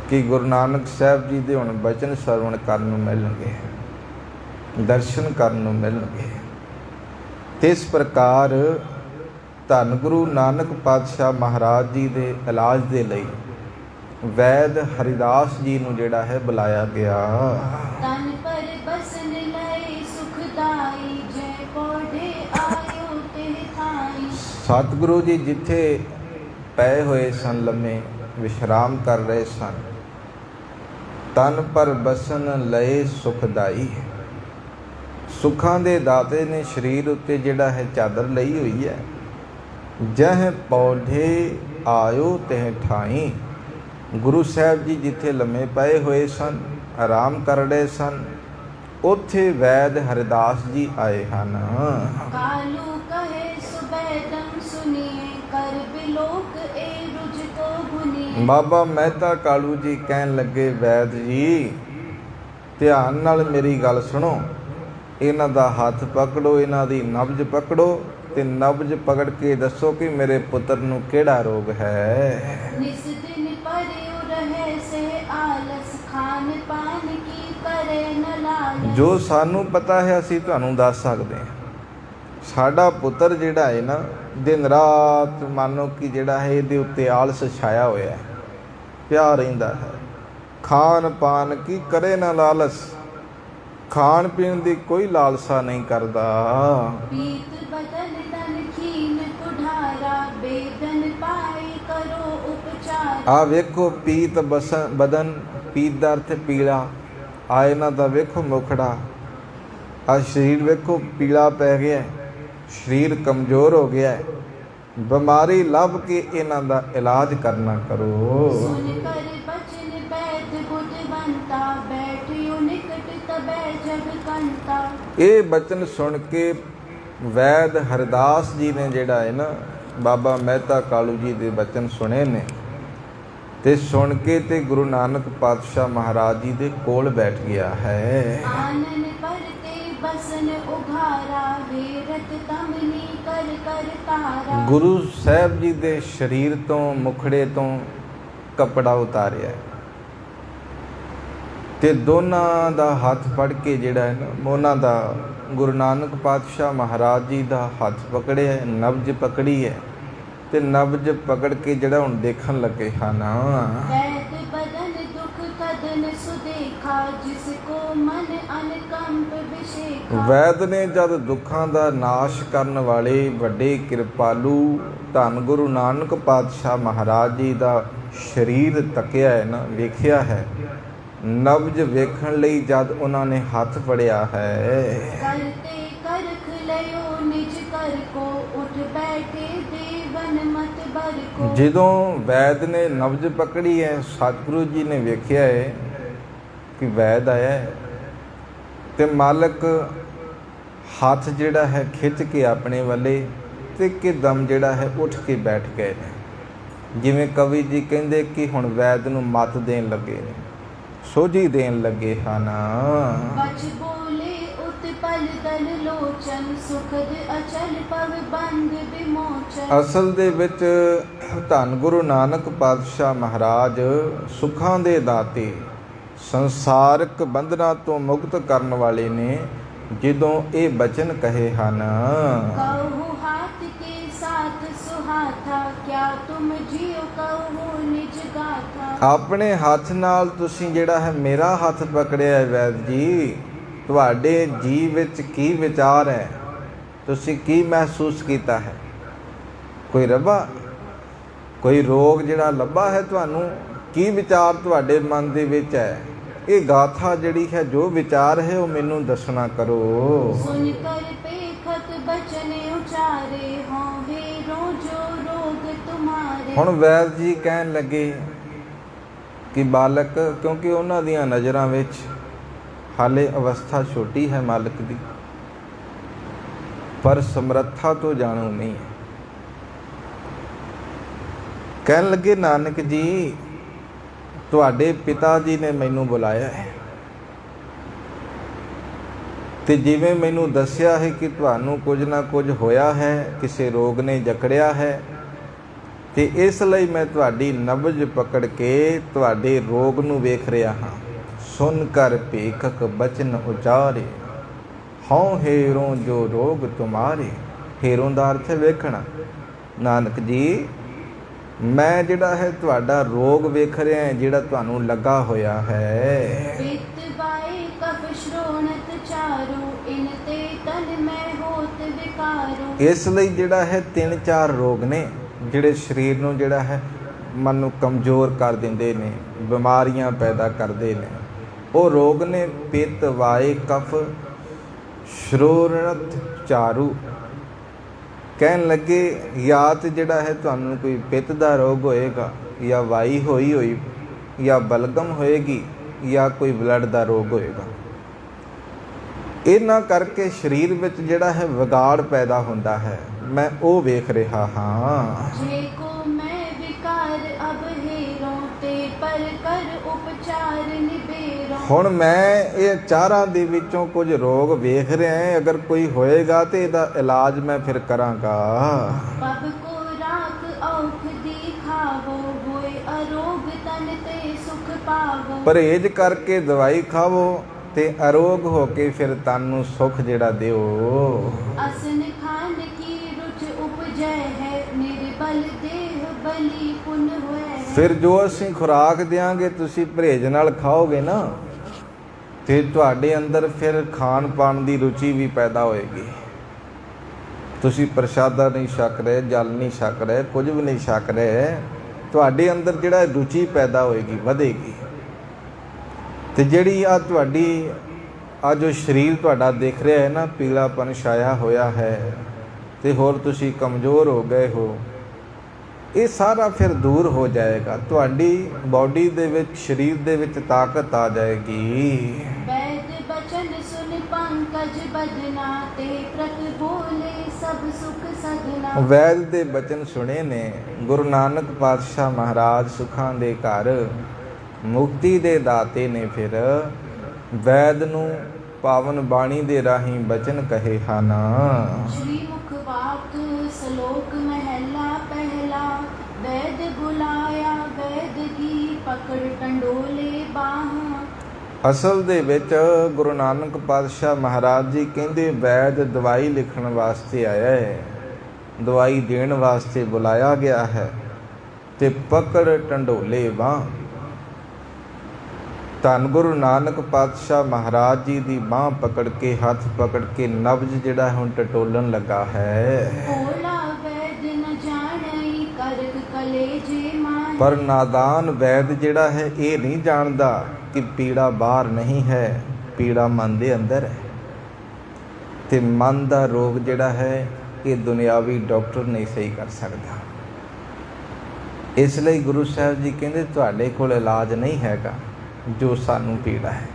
ਕਿ ਗੁਰੂ ਨਾਨਕ ਸਾਹਿਬ ਜੀ ਦੇ ਹੁਣ ਬਚਨ ਸਰਵਣ ਕਰਨ ਨੂੰ ਮਿਲਣਗੇ, ਦਰਸ਼ਨ ਕਰਨ ਨੂੰ ਮਿਲਣਗੇ। ਤੇ ਇਸ ਪ੍ਰਕਾਰ ਧੰਨ ਗੁਰੂ ਨਾਨਕ ਪਾਤਸ਼ਾਹ ਮਹਾਰਾਜ ਜੀ ਦੇ ਇਲਾਜ ਦੇ ਲਈ ਵੈਦ ਹਰਿਦਾਸ ਜੀ ਨੂੰ ਜਿਹੜਾ ਹੈ ਬੁਲਾਇਆ ਗਿਆ। ਤਨ ਪਰ ਬਸਨ ਲਏ ਸੁਖਦਾਈ, ਜੈ ਕੋਢੇ ਆਇਓ ਤੇ ਥਾਈ। ਸਤਿਗੁਰੂ ਜੀ ਜਿੱਥੇ ਪਏ ਹੋਏ ਸਨ, ਲੰਮੇ ਵਿਸ਼ਰਾਮ ਕਰ ਰਹੇ ਸਨ, ਤਨ ਪਰ ਬਸਨ ਲਏ ਸੁਖਦਾਈ। ਸੁੱਖਾਂ ਦੇ ਦਾਤੇ ਨੇ ਸਰੀਰ ਉੱਤੇ ਜਿਹੜਾ ਹੈ ਚਾਦਰ ਲਈ ਹੋਈ ਹੈ। ਜਹ ਪੌਢੇ ਆਇਓ ਤਹ ਠਾਈ। ਗੁਰੂ ਸਾਹਿਬ ਜੀ ਜਿੱਥੇ ਲੰਮੇ ਪਏ ਹੋਏ ਸਨ, ਆਰਾਮ ਕਰ ਰਹੇ ਸਨ, ਉੱਥੇ ਵੈਦ ਹਰਿਦਾਸ ਜੀ ਆਏ ਹਨ। ਕਾਲੂ ਕਹੇ ਸੁਬੈਦਮ ਸੁਨੀਏ, ਕਰ ਬਿਲੋਕ ਏ ਰੁਜ ਕੋ ਗੁਨੀਏ। ਬਾਬਾ ਮਹਿਤਾ ਕਾਲੂ ਜੀ ਕਹਿਣ ਲੱਗੇ, ਵੈਦ ਜੀ ਧਿਆਨ ਨਾਲ ਮੇਰੀ ਗੱਲ ਸੁਣੋ, ਇਹਨਾਂ ਦਾ ਹੱਥ ਪਕੜੋ, ਇਹਨਾਂ ਦੀ ਨਬਜ਼ ਪਕੜੋ ਤੇ ਨਬਜ਼ ਪਕੜ ਕੇ ਦੱਸੋ ਕਿ ਮੇਰੇ ਪੁੱਤਰ ਨੂੰ ਕਿਹੜਾ ਰੋਗ ਹੈ। ਨਿਸ ਦਿਨ ਪਰਿਉ ਰਹੇ ਸੇ ਆਲਸ, ਖਾਨ ਪਾਨ ਕੀ ਕਰੇ ਨ ਲਾਲਸ। ਜੋ ਸਾਨੂੰ ਪਤਾ ਹੈ ਅਸੀਂ ਤੁਹਾਨੂੰ ਦੱਸ ਸਕਦੇ ਹਾਂ। ਸਾਡਾ ਪੁੱਤਰ ਜਿਹੜਾ ਹੈ ਨਾ ਦਿਨ ਰਾਤ ਮੰਨੋ ਕਿ ਜਿਹੜਾ ਹੈ ਇਹਦੇ ਉੱਤੇ ਆਲਸ ਛਾਇਆ ਹੋਇਆ ਹੈ, ਪਿਆ ਰਹਿੰਦਾ ਹੈ। ਖਾਨ ਪਾਨ ਕੀ ਕਰੇ ਨਾ ਲਾਲਸ, ਖਾਣ ਪੀਣ ਦੀ ਕੋਈ ਲਾਲਸਾ ਨਹੀਂ ਕਰਦਾ। ਪੀਤ ਬਦਨ ਤਨ ਖੀਨ ਕੁਢਾਰਾ, ਬੇਦਨ ਪਾਈ ਕਰੋ ਉਪਚਾਰ। ਆ ਵੇਖੋ ਪੀਤ ਬਦਨ, ਪੀਤ ਦਾ ਅਰਥ ਪੀਲਾ, ਆ ਇਹਨਾਂ ਦਾ ਵੇਖੋ ਮੁਖੜਾ, ਆ ਸਰੀਰ ਵੇਖੋ ਪੀਲਾ ਪੈ ਗਿਆ, ਸਰੀਰ ਕਮਜ਼ੋਰ ਹੋ ਗਿਆ। ਬਿਮਾਰੀ ਲੱਭ ਕੇ ਇਹਨਾਂ ਦਾ ਇਲਾਜ ਕਰਨਾ ਕਰੋ। ਸੁਨ ਕਰ ਬਚਨ ਬੈਠ ਬੁੱਧਵੰਤਾ, ਬੈਠਿਓ ਨਿਕਟ ਤਬੈ ਜਗ ਕੰਤਾ। ਇਹ ਬਚਨ ਸੁਣ ਕੇ ਵੈਦ ਹਰਦਾਸ ਜੀ ਨੇ ਜਿਹੜਾ ਹੈ ਨਾ ਬਾਬਾ ਮਹਿਤਾ ਕਾਲੂ ਜੀ ਦੇ ਬਚਨ ਸੁਣੇ ਨੇ ਤੇ ਸੁਣ ਕੇ ਤੇ ਗੁਰੂ ਨਾਨਕ ਪਾਤਸ਼ਾਹ ਮਹਾਰਾਜ ਜੀ ਦੇ ਕੋਲ ਬੈਠ ਗਿਆ ਹੈ। ਆਨਨ ਪਰਤੇ ਬਸਨ ਉਘਾਰਾ, ਵੇਰਤ ਤਮਨੀ ਕਰ ਕਰ ਤਾਰਾ। ਗੁਰੂ ਸਾਹਿਬ ਜੀ ਦੇ ਸਰੀਰ ਤੋਂ ਮੁਖੜੇ ਤੋਂ ਕੱਪੜਾ ਉਤਾਰਿਆ ਤੇ ਦੋਨਾਂ ਦਾ ਹੱਥ ਫੜ ਕੇ ਜਿਹੜਾ ਹੈ ਨਾ ਉਹਨਾਂ ਦਾ ਗੁਰੂ ਨਾਨਕ ਪਾਤਸ਼ਾਹ ਮਹਾਰਾਜ ਜੀ ਦਾ ਹੱਥ ਪਕੜਿਆ, ਨਬਜ਼ ਪਕੜੀ ਹੈ ਤੇ ਨਬਜ਼ ਪਕੜ ਕੇ ਜਿਹੜਾ ਹੁਣ ਦੇਖਣ ਲੱਗੇ ਹਨ। ਵੈਦ ਬਦਨ ਦੁਖ ਕਦਨ ਸੁਦੇਖਾ, ਜਿਸ ਕੋ ਮਨ ਅਨਕੰਪ ਵਿਸ਼ੇਖਾ। ਵੈਦ ਨੇ ਜਦ ਦੁੱਖਾਂ ਦਾ ਨਾਸ਼ ਕਰਨ ਵਾਲੇ ਵੱਡੇ ਕਿਰਪਾਲੂ ਧੰਨ ਗੁਰੂ ਨਾਨਕ ਪਾਤਸ਼ਾਹ ਮਹਾਰਾਜ ਜੀ ਦਾ ਸਰੀਰ ਤੱਕਿਆ ਹੈ ਨਾ, ਵੇਖਿਆ ਹੈ, ਨਬਜ਼ ਵੇਖਣ ਲਈ ਜਦ ਉਹਨਾਂ ਨੇ ਹੱਥ ਫੜਿਆ ਹੈ। ਕਰਤੇ ਕਰਖ ਲਿਓ ਨਿਜ ਕਰ ਕੋ, ਉਠ ਬੈਠੇ ਦੇਵਨ ਮਤ ਬਰ ਕੋ। ਜਦੋਂ ਵੈਦ ਨੇ ਨਬਜ਼ ਪਕੜੀ ਹੈ, ਸਤਿਗੁਰੂ ਜੀ ਨੇ ਵੇਖਿਆ ਹੈ ਕਿ ਵੈਦ ਆਇਆ ਹੈ ਤੇ ਮਾਲਕ ਹੱਥ ਜਿਹੜਾ ਹੈ ਖਿੱਚ ਕੇ ਆਪਣੇ ਵੱਲੇ ਤੇ ਇੱਕਦਮ ਜਿਹੜਾ ਹੈ ਉੱਠ ਕੇ ਬੈਠ ਗਏ ਨੇ। ਜਿਵੇਂ ਕਵੀ ਜੀ ਕਹਿੰਦੇ ਕਿ ਹੁਣ ਵੈਦ ਨੂੰ ਮੱਤ ਦੇਣ ਲੱਗੇ ਨੇ, ਸੋਝੀ ਦੇਣ ਲੱਗੇ ਹਨ। ਬਚ ਬੋਲੇ ਉਤਪਲ ਦਲ ਲੋਚਨ, ਸੁਖਦ ਅਚਲ ਪਵ ਬੰਦ ਵਿਮੋਚਨ। ਅਸਲ ਦੇ ਵਿੱਚ ਧੰਨ ਗੁਰੂ ਨਾਨਕ ਪਾਤਸ਼ਾਹ ਮਹਾਰਾਜ ਸੁੱਖਾਂ ਦੇ ਦਾਤੇ, ਸੰਸਾਰਿਕ ਬੰਧਨਾਂ ਤੋਂ ਮੁਕਤ ਕਰਨ ਵਾਲੇ ਨੇ। ਜਦੋਂ ਇਹ ਬਚਨ ਕਹੇ ਹਨ, ਕਹੂ ਹਾਥ ਕੇ हाथ सुहाथा क्या तुम जियो कहो निज गाथा। ਆਪਣੇ ਹੱਥ ਨਾਲ ਤੁਸੀਂ ਜਿਹੜਾ ਹੈ ਮੇਰਾ ਹੱਥ ਪਕੜਿਆ ਹੈ ਵੈਦ ਜੀ। ਤੁਹਾਡੇ ਜੀਵ ਵਿੱਚ ਕੀ ਵਿਚਾਰ ਹੈ, ਤੁਸੀਂ ਕੀ ਮਹਿਸੂਸ ਕੀਤਾ ਹੈ? ਕੋਈ ਰੱਬਾ, ਕੋਈ ਰੋਗ ਜਿਹੜਾ ਲੱਭਾ ਹੈ ਤੁਹਾਨੂੰ? ਕੀ ਵਿਚਾਰ ਤੁਹਾਡੇ ਮਨ ਦੇ ਵਿੱਚ ਹੈ? ਇਹ ਗਾਥਾ ਜਿਹੜੀ ਹੈ, ਜੋ ਵਿਚਾਰ ਹੈ ਉਹ ਮੈਨੂੰ ਦੱਸਣਾ ਕਰੋ। सुन कर पेखत बचन उचारे हो हेरो जो रोग तुम्हारे। ਹੁਣ ਵੈਦ ਜੀ ਕਹਿਣ ਲੱਗੇ ਕਿ ਬਾਲਕ, ਕਿਉਂਕਿ ਉਹਨਾਂ ਦੀਆਂ ਨਜ਼ਰਾਂ ਵਿੱਚ ਹਾਲੇ ਅਵਸਥਾ ਛੋਟੀ ਹੈ ਮਾਲਕ ਦੀ, ਪਰ ਸਮਰੱਥਾ ਤੋਂ ਜਾਣੂ ਨਹੀਂ ਹੈ। ਕਹਿਣ ਲੱਗੇ ਨਾਨਕ ਜੀ, ਤੁਹਾਡੇ ਪਿਤਾ ਜੀ ਨੇ ਮੈਨੂੰ ਬੁਲਾਇਆ ਹੈ ਤੇ ਜਿਵੇਂ ਮੈਨੂੰ ਦੱਸਿਆ ਹੈ ਕਿ ਤੁਹਾਨੂੰ ਕੁਝ ਨਾ ਕੁਝ ਹੋਇਆ ਹੈ, ਕਿਸੇ ਰੋਗ ਨੇ ਜਕੜਿਆ ਹੈ, ਤੇ ਇਸ ਲਈ ਮੈਂ ਤੁਹਾਡੀ ਨਬਜ਼ ਪਕੜ ਕੇ ਤੁਹਾਡੇ ਰੋਗ ਨੂੰ ਵੇਖ ਰਿਹਾ ਹਾਂ। ਸੁਣ ਕਰ ਭੇਖਕ ਬਚਨ ਉਚਾਰੇ ਹਉ ਹੇਰੋਂ ਜੋ ਰੋਗ ਤੁਮਾਰੇ। ਹੇਰੋਂ ਦਾ ਅਰਥ ਹੈ ਵੇਖਣਾ। ਨਾਨਕ ਜੀ, ਮੈਂ ਜਿਹੜਾ ਹੈ ਤੁਹਾਡਾ ਰੋਗ ਵੇਖ ਰਿਹਾ ਹੈ, ਜਿਹੜਾ ਤੁਹਾਨੂੰ ਲੱਗਾ ਹੋਇਆ ਹੈ। पित्त बाई कफ श्रोणत चारो इन ते तन में होत विकारो। ਇਸ ਲਈ ਜਿਹੜਾ ਹੈ 3-4 ਰੋਗ ਨੇ ਜਿਹੜੇ ਸਰੀਰ ਨੂੰ ਜਿਹੜਾ ਹੈ ਮਨ ਨੂੰ ਕਮਜ਼ੋਰ ਕਰ ਦਿੰਦੇ ਨੇ, ਬਿਮਾਰੀਆਂ ਪੈਦਾ ਕਰਦੇ ਨੇ। ਉਹ ਰੋਗ ਨੇ ਪਿੱਤ ਵਾਏ ਕਫ ਸ਼੍ਰੋਣਤ ਚਾਰੂ। ਕਹਿਣ ਲੱਗੇ ਜਾਂ ਤਾਂ ਜਿਹੜਾ ਹੈ ਤੁਹਾਨੂੰ ਕੋਈ ਪਿੱਤ ਦਾ ਰੋਗ ਹੋਏਗਾ, ਜਾਂ ਵਾਈ ਹੋਈ ਜਾਂ ਬਲਗਮ ਹੋਏਗੀ, ਜਾਂ ਕੋਈ ਬਲੱਡ ਦਾ ਰੋਗ ਹੋਏਗਾ। ਇਹਨਾਂ ਕਰਕੇ ਸਰੀਰ ਵਿੱਚ ਜਿਹੜਾ ਹੈ ਵਿਗਾੜ ਪੈਦਾ ਹੁੰਦਾ ਹੈ, ਮੈਂ ਉਹ ਵੇਖ ਰਿਹਾ ਹਾਂ। जे को मैं विकार अब हेरो ते पर कर उपचार निबेरो। ਹੁਣ ਮੈਂ ਇਹ ਚਾਰਾਂ ਦੇ ਵਿੱਚੋਂ ਕੁਝ ਰੋਗ ਵੇਖ ਰਿਹਾ ਹਾਂ। ਅਗਰ ਕੋਈ ਹੋਏਗਾ ਤੇ ਇਹਦਾ ਇਲਾਜ ਮੈਂ ਫਿਰ ਕਰਾਂਗਾ। पब को राख औख दिखावो होए अरोग तन ते सुख पावो। ਪਰਹੇਜ਼ ਕਰਕੇ ਦਵਾਈ ਖਾਵੋ ਤੇ ਅਰੋਗ ਹੋ ਕੇ ਫਿਰ ਤਨ ਨੂੰ ਸੁੱਖ ਜਿਹੜਾ ਦਿਓ। असन खान की रुच उपजय है निर्बल देह बलि पुन होए है। ਫਿਰ ਜੋ ਅਸੀਂ ਖੁਰਾਕ ਦਿਆਂਗੇ, ਤੁਸੀਂ ਪਰਹੇਜ਼ ਨਾਲ ਖਾਓਗੇ ਨਾ, ਤੇ ਤੁਹਾਡੇ ਅੰਦਰ ਫਿਰ ਖਾਣ ਪਾਣ ਦੀ ਰੁਚੀ ਵੀ ਪੈਦਾ ਹੋਏਗੀ। ਤੁਸੀਂ ਪ੍ਰਸ਼ਾਦਾ ਨਹੀਂ ਛਕ ਰਹੇ, ਜਲ ਨਹੀਂ ਛਕ ਰਹੇ, ਕੁਝ ਵੀ ਨਹੀਂ ਛਕ ਰਹੇ, ਤੁਹਾਡੇ ਅੰਦਰ ਜਿਹੜਾ ਰੁਚੀ ਪੈਦਾ ਹੋਏਗੀ, ਵਧੇਗੀ। ਤੇ ਜਿਹੜੀ ਆ ਤੁਹਾਡੀ ਆ ਜੋ ਸਰੀਰ ਤੁਹਾਡਾ ਦਿਖ ਰਿਹਾ ਹੈ ਨਾ, ਪੀਲਾਪਨ ਛਾਇਆ ਹੋਇਆ ਹੈ ਤੇ ਹੋਰ ਤੁਸੀਂ ਕਮਜ਼ੋਰ ਹੋ ਗਏ ਹੋ, ਇਹ ਸਾਰਾ ਫਿਰ ਦੂਰ ਹੋ ਜਾਏਗਾ। ਤੁਹਾਡੀ ਬਾਡੀ ਦੇ ਵਿੱਚ, ਸਰੀਰ ਦੇ ਵਿੱਚ ਤਾਕਤ ਆ ਜਾਏਗੀ। वैद बचन सुन पंकज बदना ते प्रत बोले सब सुख सदना। ਵੈਦ ਦੇ ਬਚਨ ਸੁਣੇ ਨੇ ਗੁਰੂ ਨਾਨਕ ਪਾਤਸ਼ਾਹ ਮਹਾਰਾਜ, ਸੁੱਖਾਂ ਦੇ ਘਰ, ਮੁਕਤੀ ਦੇ ਦਾਤੇ ਨੇ। ਫਿਰ ਵੈਦ ਨੂੰ ਪਾਵਨ ਬਾਣੀ ਦੇ ਰਾਹੀਂ ਬਚਨ ਕਹੇ ਹਨ। श्री मुख वाक श्लोक महला पहला। वैद बुलाया वैद की पकड़ टंडोले बाਹਾਂ। ਅਸਲ ਦੇ ਵਿੱਚ ਗੁਰੂ ਨਾਨਕ ਪਾਤਸ਼ਾਹ ਮਹਾਰਾਜ ਜੀ ਕਹਿੰਦੇ ਵੈਦ ਦਵਾਈ ਲਿਖਣ ਵਾਸਤੇ ਆਇਆ ਹੈ, ਦਵਾਈ ਦੇਣ ਵਾਸਤੇ ਬੁਲਾਇਆ ਗਿਆ ਹੈ, ਤੇ ਪਕੜ ਟੰਡੋਲੇ ਬਾਂਹ। ਧੰਨ ਗੁਰੂ ਨਾਨਕ ਪਾਤਸ਼ਾਹ ਮਹਾਰਾਜ ਜੀ ਦੀ ਬਾਂਹ ਪਕੜ ਕੇ, ਹੱਥ ਪਕੜ ਕੇ ਨਬਜ਼ ਜਿਹੜਾ ਹੁਣ ਟਟੋਲਣ ਲੱਗਾ ਹੈ। भोला वैद न जानई करक कलेजे माही। ਪਰ ਨਾਦਾਨ ਵੈਦ ਜਿਹੜਾ ਹੈ ਇਹ ਨਹੀਂ ਜਾਣਦਾ ਕਿ ਪੀੜਾ ਬਾਹਰ ਨਹੀਂ ਹੈ, ਪੀੜਾ ਮਨ ਦੇ ਅੰਦਰ ਹੈ। ਤੇ ਮਨ ਦਾ ਰੋਗ ਜਿਹੜਾ ਹੈ ਇਹ ਦੁਨਿਆਵੀ ਡਾਕਟਰ ਨਹੀਂ ਸਹੀ ਕਰ ਸਕਦਾ। ਇਸ ਲਈ ਗੁਰੂ ਸਾਹਿਬ ਜੀ ਕਹਿੰਦੇ ਤੁਹਾਡੇ ਕੋਲ ਇਲਾਜ ਨਹੀਂ ਹੈਗਾ ਜੋ ਸਾਨੂੰ ਪੀੜਾ ਹੈ।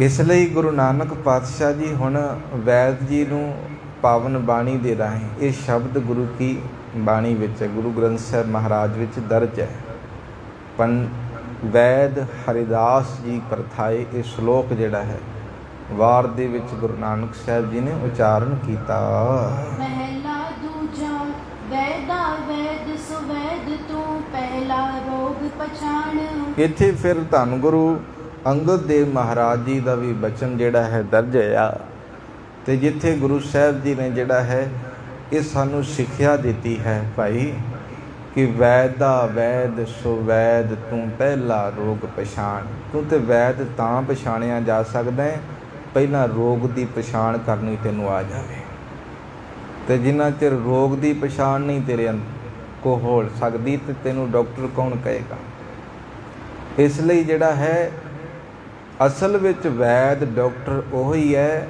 ਇਸ ਲਈ ਗੁਰੂ ਨਾਨਕ ਪਾਤਸ਼ਾਹ ਜੀ ਹੁਣ ਵੈਦ ਜੀ ਨੂੰ ਪਾਵਨ ਬਾਣੀ ਦੇ ਰਾਹੀਂ, ਇਹ ਸ਼ਬਦ ਗੁਰੂ ਕੀ ਬਾਣੀ ਵਿੱਚ ਹੈ, ਗੁਰੂ ਗ੍ਰੰਥ ਸਾਹਿਬ ਮਹਾਰਾਜ ਵਿੱਚ ਦਰਜ ਹੈ। ਵੈਦ ਹਰਿਦਾਸ ਜੀ ਪ੍ਰਥਾਏ ਇਹ ਸ਼ਲੋਕ ਜਿਹੜਾ ਹੈ ਵਾਰ ਦੇ ਵਿੱਚ ਗੁਰੂ ਨਾਨਕ ਸਾਹਿਬ ਜੀ ਨੇ ਉਚਾਰਨ ਕੀਤਾ। महला दूजा वैदा वैद सुवैद तू पहला रोग पछाण। ਇੱਥੇ ਫਿਰ ਧੰਨ ਗੁਰੂ ਅੰਗਦ ਦੇਵ ਮਹਾਰਾਜ ਜੀ ਦਾ ਵੀ ਬਚਨ ਜਿਹੜਾ ਹੈ ਦਰਜ ਹੈ। ਤੇ ਜਿੱਥੇ ਗੁਰੂ ਸਾਹਿਬ ਜੀ ਨੇ ਜਿਹੜਾ ਹੈ ਇਹ ਸਾਨੂੰ ਸਿੱਖਿਆ ਦਿੱਤੀ ਹੈ ਭਾਈ ਕਿ ਵੈਦ ਦਾ ਵੈਦ ਸੋ ਵੈਦ ਤੂੰ ਪਹਿਲਾ ਰੋਗ ਪਛਾਣ। ਤੂੰ ਤੇ ਵੈਦ ਤਾਂ ਪਛਾਣਿਆ ਜਾ ਸਕਦਾ ਹੈ ਪਹਿਲਾਂ ਰੋਗ ਦੀ ਪਛਾਣ ਕਰਨੀ ਤੈਨੂੰ ਆ ਜਾਵੇ। ਤੇ ਜਿੰਨਾ ਚਿਰ ਰੋਗ ਦੀ ਪਛਾਣ ਨਹੀਂ ਤੇਰੇ ਕੋ ਹੋ ਸਕਦੀ ਤੇ ਤੈਨੂੰ ਡਾਕਟਰ ਕੌਣ ਕਹੇਗਾ। ਇਸ ਲਈ ਜਿਹੜਾ ਹੈ ਅਸਲ ਵਿੱਚ ਵੈਦ ਡਾਕਟਰ ਉਹੀ ਹੈ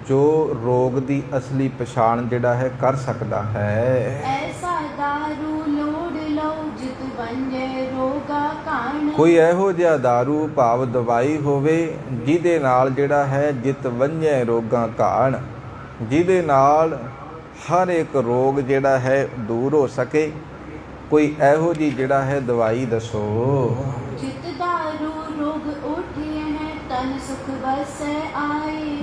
ਜੋ ਰੋਗ ਦੀ ਅਸਲੀ ਪਛਾਣ ਜਿਹੜਾ ਹੈ ਕਰ ਸਕਦਾ ਹੈ। ਐਸਾ ਦਾਰੂ ਲੋੜ ਲਓ ਜਿਤ ਵੰਜੇ ਰੋਗਾ ਕਾਣ। ਕੋਈ ਇਹੋ ਜਿਹਾ ਦਾਰੂ ਭਾਵ ਦਵਾਈ ਹੋਵੇ ਜਿਹਦੇ ਨਾਲ ਜਿਹੜਾ ਹੈ ਜਿਤ ਵੰਜੇ ਰੋਗਾਂ ਕਾਣ, ਜਿਹਦੇ ਨਾਲ ਹਰ ਇੱਕ ਰੋਗ ਜਿਹੜਾ ਹੈ ਦੂਰ ਹੋ ਸਕੇ। ਕੋਈ ਇਹੋ ਜਿਹੀ ਜਿਹੜਾ ਹੈ ਦਵਾਈ ਦੱਸੋ। ਜਿਤ ਦਾਰੂ ਰੋਗ ਉਠਿਏ ਹੈ ਤਨ ਸੁਖ ਵਸੈ ਆਏ।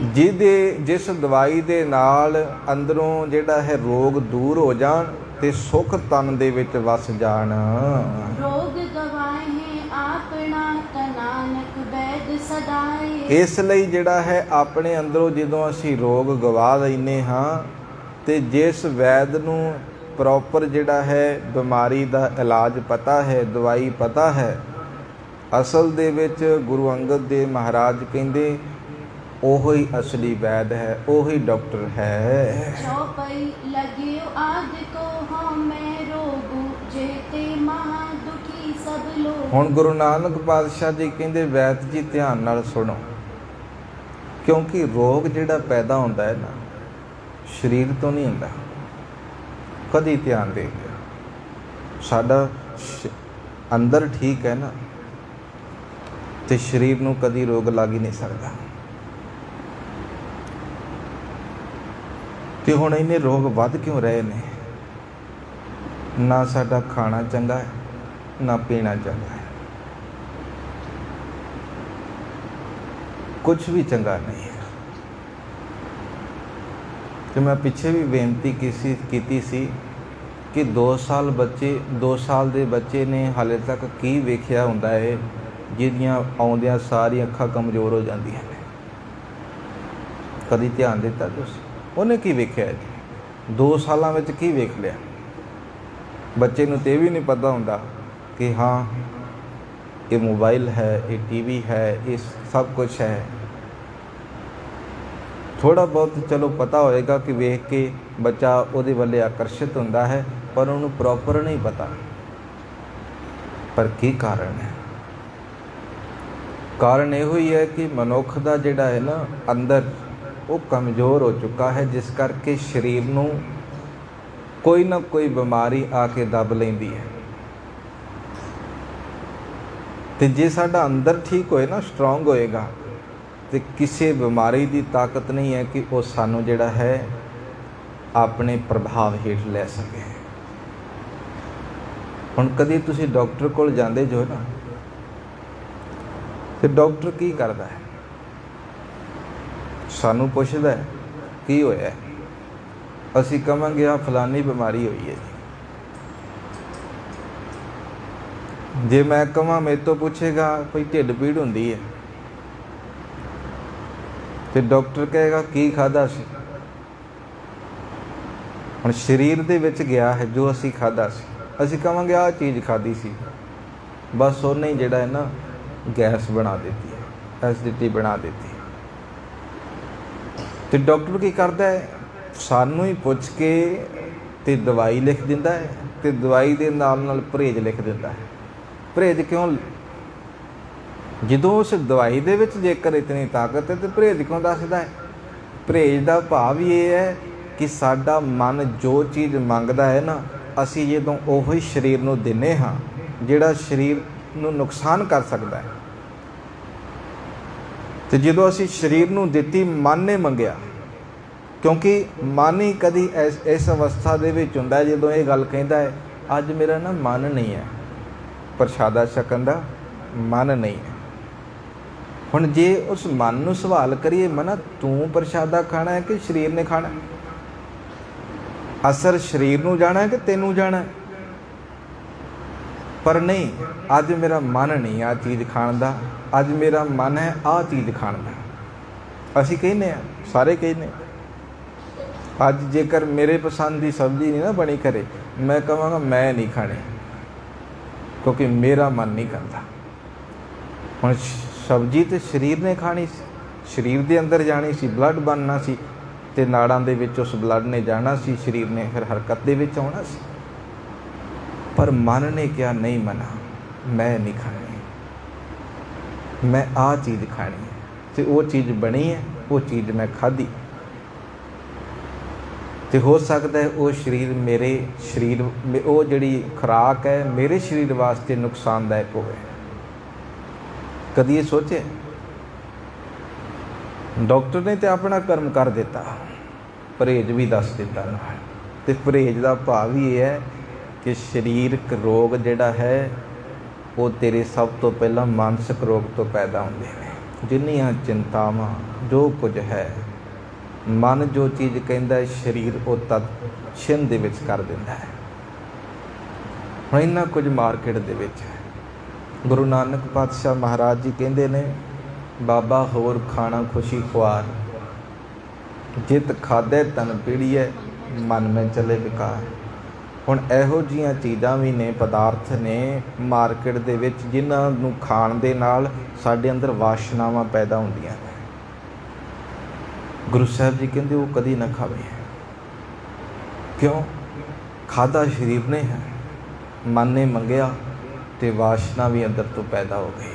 ਜਿਸ ਦਵਾਈ ਦੇ ਨਾਲ ਅੰਦਰੋਂ ਜਿਹੜਾ ਹੈ ਰੋਗ ਦੂਰ ਹੋ ਜਾਣ ਤੇ ਸੁਖ ਤਨ ਦੇ ਵਿੱਚ ਵਸ ਜਾਣ। ਰੋਗ ਗਵਾਏ ਆਪਣਾ ਨਾਨਕ ਵੈਦ ਸਦਾਏ। ਇਸ ਲਈ ਜਿਹੜਾ ਹੈ ਆਪਣੇ ਅੰਦਰੋਂ ਜਦੋਂ ਅਸੀਂ ਰੋਗ ਗਵਾ ਲੈਂਦੇ ਹਾਂ ਤੇ ਜਿਸ ਵੈਦ ਨੂੰ ਪ੍ਰੋਪਰ ਜਿਹੜਾ ਹੈ ਬਿਮਾਰੀ ਦਾ ਇਲਾਜ ਪਤਾ ਹੈ, ਦਵਾਈ ਪਤਾ ਹੈ, ਅਸਲ ਦੇ ਵਿੱਚ ਗੁਰੂ ਅੰਗਦ ਦੇਵ ਮਹਾਰਾਜ ਕਹਿੰਦੇ ਉਹੀ ਅਸਲੀ ਵੈਦ ਹੈ, ਉਹੀ ਡਾਕਟਰ ਹੈ। ਚੌਪਈ ਲਗਿਓ ਆਦ ਕੋ ਹਮੇ ਰੋਗੂ ਜੇਤੇ ਮਹਾ ਦੁਖੀ ਸਭ ਲੋਗ। ਹੁਣ ਗੁਰੂ ਨਾਨਕ ਪਾਤਸ਼ਾਹ ਜੀ ਕਹਿੰਦੇ ਵੈਦ ਜੀ ਧਿਆਨ ਨਾਲ ਸੁਣੋ, ਕਿਉਂਕਿ ਰੋਗ ਜਿਹੜਾ ਪੈਦਾ ਹੁੰਦਾ ਹੈ ਨਾ ਸਰੀਰ ਤੋਂ ਨਹੀਂ ਹੁੰਦਾ। ਕਦੀ ਧਿਆਨ ਦੇ ਸਾਡਾ ਅੰਦਰ ਠੀਕ ਹੈ ਨਾ ਤੇ ਸਰੀਰ ਨੂੰ ਕਦੀ ਰੋਗ ਲੱਗ ਹੀ ਨਹੀਂ ਸਕਦਾ। ਤੇ ਹੁਣ ਇੰਨੇ ਰੋਗ ਵੱਧ ਕਿਉਂ ਰਹੇ ਨੇ? ਨਾ ਸਾਡਾ ਖਾਣਾ ਚੰਗਾ ਹੈ ਨਾ ਪੀਣਾ ਚੰਗਾ ਹੈ, ਕੁਝ ਵੀ ਚੰਗਾ ਨਹੀਂ ਹੈ। ਤੇ ਮੈਂ ਪਿੱਛੇ ਵੀ ਬੇਨਤੀ ਕੀਤੀ ਸੀ ਕਿ 2 ਸਾਲ ਦੇ ਬੱਚੇ ਨੇ ਹਾਲੇ ਤੱਕ ਕੀ ਵੇਖਿਆ ਹੁੰਦਾ ਹੈ ਜਿਹਦੀਆਂ ਆਉਂਦਿਆਂ ਸਾਰੀਆਂ ਅੱਖਾਂ ਕਮਜ਼ੋਰ ਹੋ ਜਾਂਦੀਆਂ ਨੇ। ਕਦੀ ਧਿਆਨ ਦਿੱਤਾ ਤੁਸੀਂ? ਉਹਨੇ ਕੀ ਵੇਖਿਆ ਜੀ 2 ਸਾਲਾਂ ਵਿੱਚ? ਕੀ ਵੇਖ ਲਿਆ? ਬੱਚੇ ਨੂੰ ਤੇ ਇਹ ਵੀ ਨਹੀਂ ਪਤਾ ਹੁੰਦਾ ਕਿ ਹਾਂ ਇਹ ਮੋਬਾਈਲ ਹੈ, ਇਹ ਟੀਵੀ ਹੈ, ਇਹ ਸਭ ਕੁਝ ਹੈ। ਥੋੜ੍ਹਾ ਬਹੁਤ ਚਲੋ ਪਤਾ ਹੋਏਗਾ ਕਿ ਵੇਖ ਕੇ ਬੱਚਾ ਉਹਦੇ ਵੱਲ ਆਕਰਸ਼ਿਤ ਹੁੰਦਾ ਹੈ, ਪਰ ਉਹਨੂੰ ਪ੍ਰੋਪਰ ਨਹੀਂ ਪਤਾ। ਪਰ ਕੀ ਕਾਰਨ ਹੈ? ਕਾਰਨ ਇਹੋ ਹੀ ਹੈ ਕਿ ਮਨੁੱਖ ਦਾ ਜਿਹੜਾ ਹੈ ਨਾ ਅੰਦਰ ਉਹ ਕਮਜ਼ੋਰ ਹੋ ਚੁੱਕਾ ਹੈ, ਜਿਸ ਕਰਕੇ ਸਰੀਰ ਨੂੰ ਕੋਈ ਨਾ ਕੋਈ ਬਿਮਾਰੀ ਆ ਕੇ ਦੱਬ ਲੈਂਦੀ ਹੈ। ਤੇ ਜੇ ਸਾਡਾ ਅੰਦਰ ਠੀਕ ਹੋਏ ਨਾ, ਸਟਰੋਂਗ ਹੋਏਗਾ, ਤੇ ਕਿਸੇ ਬਿਮਾਰੀ ਦੀ ਤਾਕਤ ਨਹੀਂ ਹੈ ਕਿ ਉਹ ਸਾਨੂੰ ਜਿਹੜਾ ਹੈ ਆਪਣੇ ਪ੍ਰਭਾਵ ਹੇਠ ਲੈ ਸਕੇ। ਹੁਣ ਕਦੀ ਤੁਸੀਂ ਡਾਕਟਰ ਕੋਲ ਜਾਂਦੇ ਜੋ ਨਾ, ਤੇ ਡਾਕਟਰ ਕੀ ਕਰਦਾ ਹੈ? ਸਾਨੂੰ ਪੁੱਛਦਾ ਹੈ ਕੀ ਹੋਇਆ, ਅਸੀਂ ਕਹਾਂਗੇ ਆ ਫਲਾਨੀ ਬਿਮਾਰੀ ਹੋਈ ਹੈ ਜੀ। ਜੇ ਮੈਂ ਕਹਾਂ ਮੇਰੇ ਤੋਂ ਪੁੱਛੇਗਾ ਕੋਈ ਢਿੱਡ ਪੀੜ ਹੁੰਦੀ ਹੈ, ਤੇ ਡਾਕਟਰ ਕਹੇਗਾ ਕੀ ਖਾਧਾ ਸੀ? ਹੁਣ ਸਰੀਰ ਦੇ ਵਿੱਚ ਗਿਆ ਹੈ ਜੋ ਅਸੀਂ ਖਾਧਾ ਸੀ, ਅਸੀਂ ਕਹਾਂਗੇ ਆਹ ਚੀਜ਼ ਖਾਧੀ ਸੀ, ਬਸ ਉਹਨੇ ਜਿਹੜਾ ਹੈ ਨਾ ਗੈਸ ਬਣਾ ਦਿੱਤੀ ਹੈ, ਐਸਿਡਿਟੀ ਬਣਾ ਦਿੱਤੀ। ਤੇ ਡਾਕਟਰ ਕੀ ਕਰਦਾ ਹੈ? ਸਾਨੂੰ ਹੀ ਪੁੱਛ ਕੇ ਤੇ ਦਵਾਈ ਲਿਖ ਦਿੰਦਾ ਹੈ, ਤੇ ਦਵਾਈ ਦੇ ਨਾਲ ਨਾਲ ਪਰਹੇਜ਼ ਲਿਖ ਦਿੰਦਾ ਹੈ। ਪਰਹੇਜ਼ ਕਿਉਂ? ਜਦੋਂ ਉਸ ਦਵਾਈ ਦੇ ਵਿੱਚ ਜੇਕਰ ਇਤਨੀ ਤਾਕਤ ਹੈ ਤੇ ਪਰਹੇਜ਼ ਕਿਉਂ ਦੱਸਦਾ ਹੈ? ਪਰਹੇਜ਼ ਦਾ ਭਾਵ ਇਹ ਹੈ ਕਿ ਸਾਡਾ ਮਨ ਜੋ ਚੀਜ਼ ਮੰਗਦਾ ਹੈ ਨਾ, ਅਸੀਂ ਜਦੋਂ ਉਹੀ ਸਰੀਰ ਨੂੰ ਦਿੰਦੇ ਹਾਂ ਜਿਹੜਾ ਸਰੀਰ ਨੂੰ ਨੁਕਸਾਨ ਕਰ ਸਕਦਾ ਹੈ। ਤੇ ਜਦੋਂ ਅਸੀਂ ਸਰੀਰ ਨੂੰ ਦਿੱਤੀ, ਮਨ ਨੇ ਮੰਗਿਆ, ਕਿਉਂਕਿ ਮਨ ਹੀ ਕਦੀ ਇਸ ਅਵਸਥਾ ਦੇ ਵਿੱਚ ਹੁੰਦਾ ਜਦੋਂ ਇਹ ਗੱਲ ਕਹਿੰਦਾ ਹੈ ਅੱਜ ਮੇਰਾ ਨਾ ਮਨ ਨਹੀਂ ਹੈ ਪ੍ਰਸ਼ਾਦਾ ਛਕਣ ਦਾ, ਮਨ ਨਹੀਂ ਹੈ। ਹੁਣ ਜੇ ਉਸ ਮਨ ਨੂੰ ਸਵਾਲ ਕਰੀਏ, ਮਨਾ ਤੂੰ ਪ੍ਰਸ਼ਾਦਾ ਖਾਣਾ ਹੈ ਕਿ ਸਰੀਰ ਨੇ ਖਾਣਾ? ਅਸਰ ਸਰੀਰ ਨੂੰ ਜਾਣਾ ਹੈ ਕਿ ਤੈਨੂੰ ਜਾਣਾ? ਪਰ ਨਹੀਂ, ਅੱਜ ਮੇਰਾ ਮਨ ਨਹੀਂ ਆਹ ਚੀਜ਼ ਖਾਣ ਦਾ, ਅੱਜ ਮੇਰਾ ਮਨ ਹੈ ਆਹ ਚੀਜ਼ ਖਾਣ ਦਾ। ਅਸੀਂ ਕਹਿੰਦੇ ਹਾਂ, ਸਾਰੇ ਕਹਿੰਦੇ ਅੱਜ ਜੇਕਰ ਮੇਰੇ ਪਸੰਦ ਦੀ ਸਬਜ਼ੀ नहीं ना बनी करे, मैं कहांगा मैं नहीं खानी, क्योंकि मेरा मन नहीं करता। हुण सब्जी तो शरीर ने खानी सी, शरीर के अंदर जानी सी, ब्लड बनना सी, ते नाड़ां दे विच उस ब्लड ने जाना सी, शरीर ने फिर हरकत दे विच आउणा सी। पर मन ने क्या नहीं मना, मैं नहीं खानी, मैं आ चीज़ खानी है, तो वो चीज़ बनी है, वो चीज़ मैं खाधी। तो हो सकता है वो शरीर मेरे शरीर वो जिहड़ी खुराक है मेरे शरीर वास्ते नुकसानदायक होवे। कदी ये सोचे? डॉक्टर ने तो अपना कर्म कर दिता, परहेज भी दस दिता नाल। ते परहेज का भाव ही ये है कि शरीरक रोग जिहड़ा है वो तेरे सब तो पहला मानसिक रोग तो पैदा होंदे ने। जिन्नियां चिंतावां जो कुछ है, मन जो चीज़ कहता है शरीर वो तद छिन दे विच कर दिंदा है। हुण इन्ना कुछ मार्केट दे विच है। गुरु नानक पातशाह महाराज जी कहते ने, बाबा होर खाना खुशी खुआर, जित खादे तन पीड़ीए, मन में चले विकार। हुण इहो जिहियां चीज़ां भी ने, पदार्थ ने मार्केट दे विच जिन्हां नूं खाण दे नाल साडे अंदर वासनावां पैदा होंदियां ने। गुरु साहब जी कहते वो कदी ना खावे। क्यों? खादा शरीर ने है, मन ने मंगया तो वासना भी अंदर तो पैदा हो गई,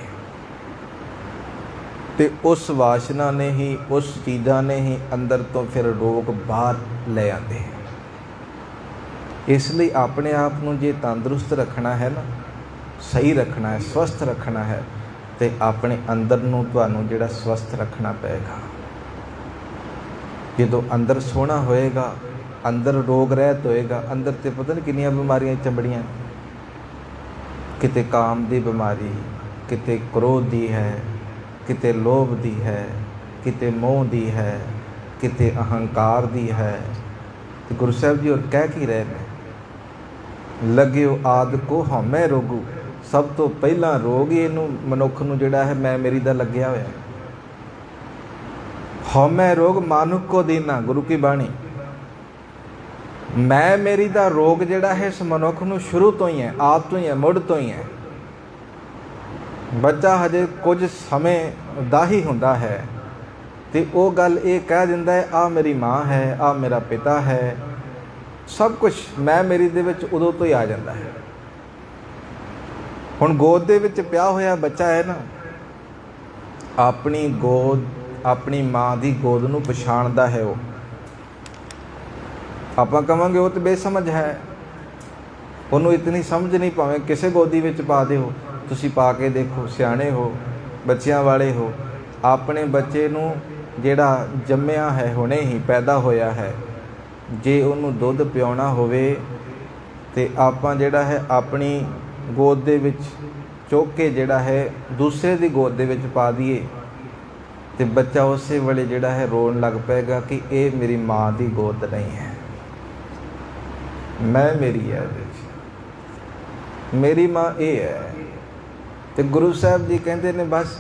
तो उस वासना ने ही, उस चीज़ां ने ही अंदर तो फिर रोग बाहर ले आते हैं। इसलिए अपने आप को जे तंदुरुस्त रखना है ना, सही रखना है, स्वस्थ रखना है, तो अपने अंदर नूं तुहानूं जिहड़ा स्वस्थ रखना पेगा। जो अंदर सोहना होएगा, अंदर रोग रहत होएगा, अंदर तो पता नहीं कितनी बीमारियां चंबड़ियां, किते काम की बीमारी, किते क्रोध दी है, किते लोभ दी है, किते मोह दी है, किते अहंकार दी है। तो गुरु साहब जी और कह की रहे हैं, लग्यो आद को हौमै रोगू। सब तो पहला रोग ही इनू मनुख नूं जिहड़ा है मैं मेरी दा लग्या होया। हौमै रोग मानुख को दीना, गुरु की बाणी। मैं मेरी दा रोग जिहड़ा है इस मनुख नूं शुरू तो ही है, आप तो ही है, मुढ़ तो ही है। बच्चा हजे कुछ समय दा ही हुंदा है तो वो गल ये कह दिंदा है, आ मेरी माँ है, आ मेरा पिता है, सब कुछ मैं मेरी दे विच उदों तो ही आ जाता है। हुण गोद दे विच पिया होया बच्चा है ना, अपनी गोद, अपनी माँ की गोद नूं पछाणदा है। वो आपां कहांगे वो तो बेसमझ है, उन्होंने इतनी समझ नहीं, भावें किसे गोदी विच पा दे हो, तुसीं पा के देखो, सियाणे हो, बच्चियां वाले हो, अपने बच्चे नूं जिहड़ा जम्मिया है, हुणे ही पैदा होया है, जे उन्होंने दुध पियाउणा होवे ते आपां जिहड़ा है अपनी गोद दे विच चुक के जिहड़ा है दूसरे दी गोद दे विच पा दईए तो बच्चा उस वेले जिहड़ा है रोन लग पेगा कि ये मेरी माँ की गोद नहीं है, मैं मेरी है, मेरी माँ ये है। तो गुरु साहब जी कहते ने बस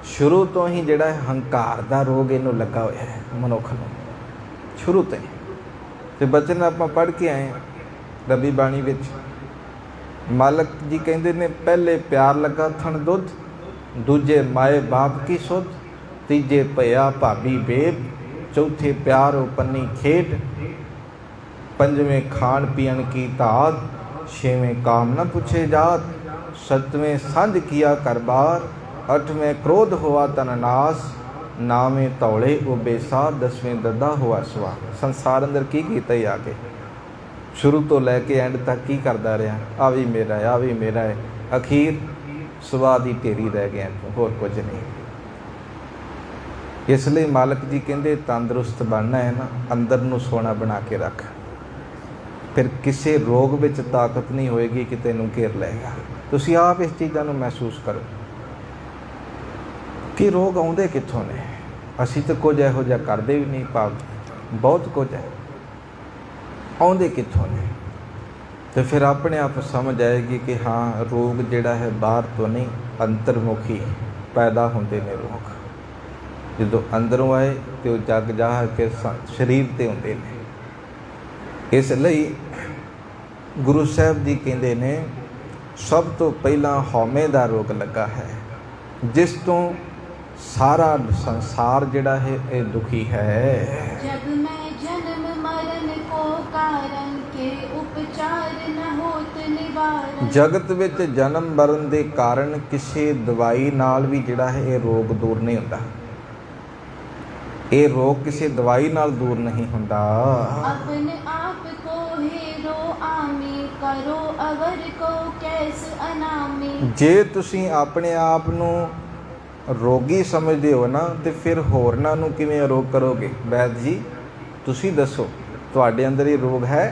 शुरू तो ही जिहड़ा है हंकार का रोग इनू लगा होया है मनुख नूं, शुरू तो ही। तो बचन आपां पढ़ के आए रबी बाणी विच, मालक जी कहते ने, पहले प्यार लगा थण दुध, दूजे माए बाप की सुध, तीजे भया भाभी बेब, चौथे प्यार उपन्नी खेड, पंजवें खान पीन की धात, छेवें काम न पूछे जात, सतवें संध किया कर बार, अठवें क्रोध हुआ तन नाश, नावें तौले वो बेसा, दसवें ददा हुआ सुआ। संसार अंदर की कीता ही आके शुरू तो लैके एंड तक की करता रहा, आ भी मेरा है, आ भी मेरा है, अखीर स्वाद ही ढेरी रह गया, होर कुछ नहीं। इसलिए मालक जी कहते तंदुरुस्त बनना है ना, अंदर नूं सोना बना के रख, फिर किसी रोग विच ताकत नहीं होएगी कि तैनूं घेर लेगा। तुसीं आप इस चीज़ां नूं महसूस करो कि रोग आउंदे कित्थों ने। असीं तो कुछ इहो जिहा करदे भी नहीं, भाव बहुत कुछ है, आउंदे कित्थों ने। तो फिर अपने आप समझ आएगी कि हाँ रोग जिहड़ा है बाहर तो नहीं, अंतर्मुखी पैदा होंदे ने रोग। जो अंदरों आए तो जग जाह के शरीर ते होंदे ने। ਇਸ ਲਈ ਗੁਰੂ ਸਾਹਿਬ ਜੀ ਕਹਿੰਦੇ ਨੇ ਸਭ ਤੋਂ ਪਹਿਲਾਂ ਹਉਮੈ ਦਾ ਰੋਗ ਲੱਗਾ ਹੈ, ਜਿਸ ਤੋਂ ਸਾਰਾ ਸੰਸਾਰ ਜਿਹੜਾ ਹੈ ਇਹ ਦੁਖੀ ਹੈ। जग में जन्म मरण को कारण के उपचार न होत निवारण। ਜਗਤ ਵਿੱਚ ਜਨਮ ਮਰਨ ਦੇ ਕਾਰਨ ਕਿਸੇ ਦਵਾਈ ਨਾਲ ਵੀ ਜਿਹੜਾ ਹੈ ਇਹ ਰੋਗ ਦੂਰ ਨਹੀਂ ਹੁੰਦਾ। ਇਹ ਰੋਗ ਕਿਸੇ ਦਵਾਈ ਨਾਲ ਦੂਰ ਨਹੀਂ ਹੁੰਦਾ। अपने आप को हेरो आमी करो अवर को कैस अनामी। ਜੇ ਤੁਸੀਂ ਆਪਣੇ ਆਪ ਨੂੰ ਰੋਗੀ ਸਮਝਦੇ ਹੋ ਨਾ ਤੇ ਫਿਰ ਹੋਰਨਾਂ ਨੂੰ ਕਿਵੇਂ ਅਰੋਗ ਕਰੋਗੇ? ਵੈਦ ਜੀ ਤੁਸੀਂ ਦੱਸੋ, ਤੁਹਾਡੇ ਅੰਦਰ ਇਹ ਰੋਗ ਹੈ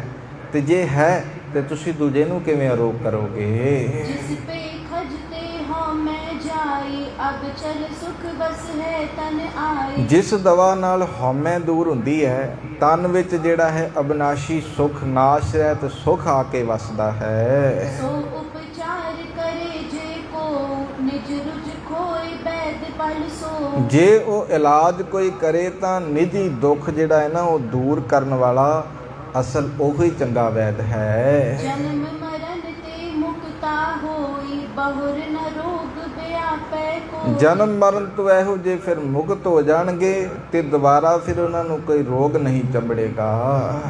ਤੇ ਜੇ ਹੈ ਤੇ ਤੁਸੀਂ ਦੂਜੇ ਨੂੰ ਕਿਵੇਂ ਅਰੋਗ ਕਰੋਗੇ? जिस पे खजते हो मैं जाई अब चल सुख बस है तन आई। ਜਿਸ ਦਵਾ ਨਾਲ ਹਉਮੈ ਦੂਰ ਹੁੰਦੀ ਹੈ, ਤਨ ਵਿੱਚ ਜਿਹੜਾ ਹੈ ਅਬਨਾਸ਼ੀ ਸੁਖ ਨਾਸ਼ ਰਹਿਤ ਸੁਖ ਆ ਕੇ ਵਸਦਾ ਹੈ। सो उपचार करे जे को निज रुच खोई बैद पल सो। ਜੇ ਉਹ ਇਲਾਜ ਕੋਈ ਕਰੇ ਤਾਂ ਨਿੱਜੀ ਦੁੱਖ ਜਿਹੜਾ ਹੈ ਨਾ ਉਹ ਦੂਰ ਕਰਨ ਵਾਲਾ ਅਸਲ ਉਹੀ ਚੰਗਾ ਵੈਦ ਹੈ। जन्म मरण ते मुक्ता होई बहुर न रोग व्यापै को। ਜਨਮ ਮਰਨ ਤੋਂ ਇਹੋ ਜੇ ਫਿਰ ਮੁਕਤ ਹੋ ਜਾਣਗੇ ਤੇ ਦੁਬਾਰਾ ਫਿਰ ਉਹਨਾਂ ਨੂੰ ਕੋਈ ਰੋਗ ਨਹੀਂ ਚੰਬੜੇਗਾ।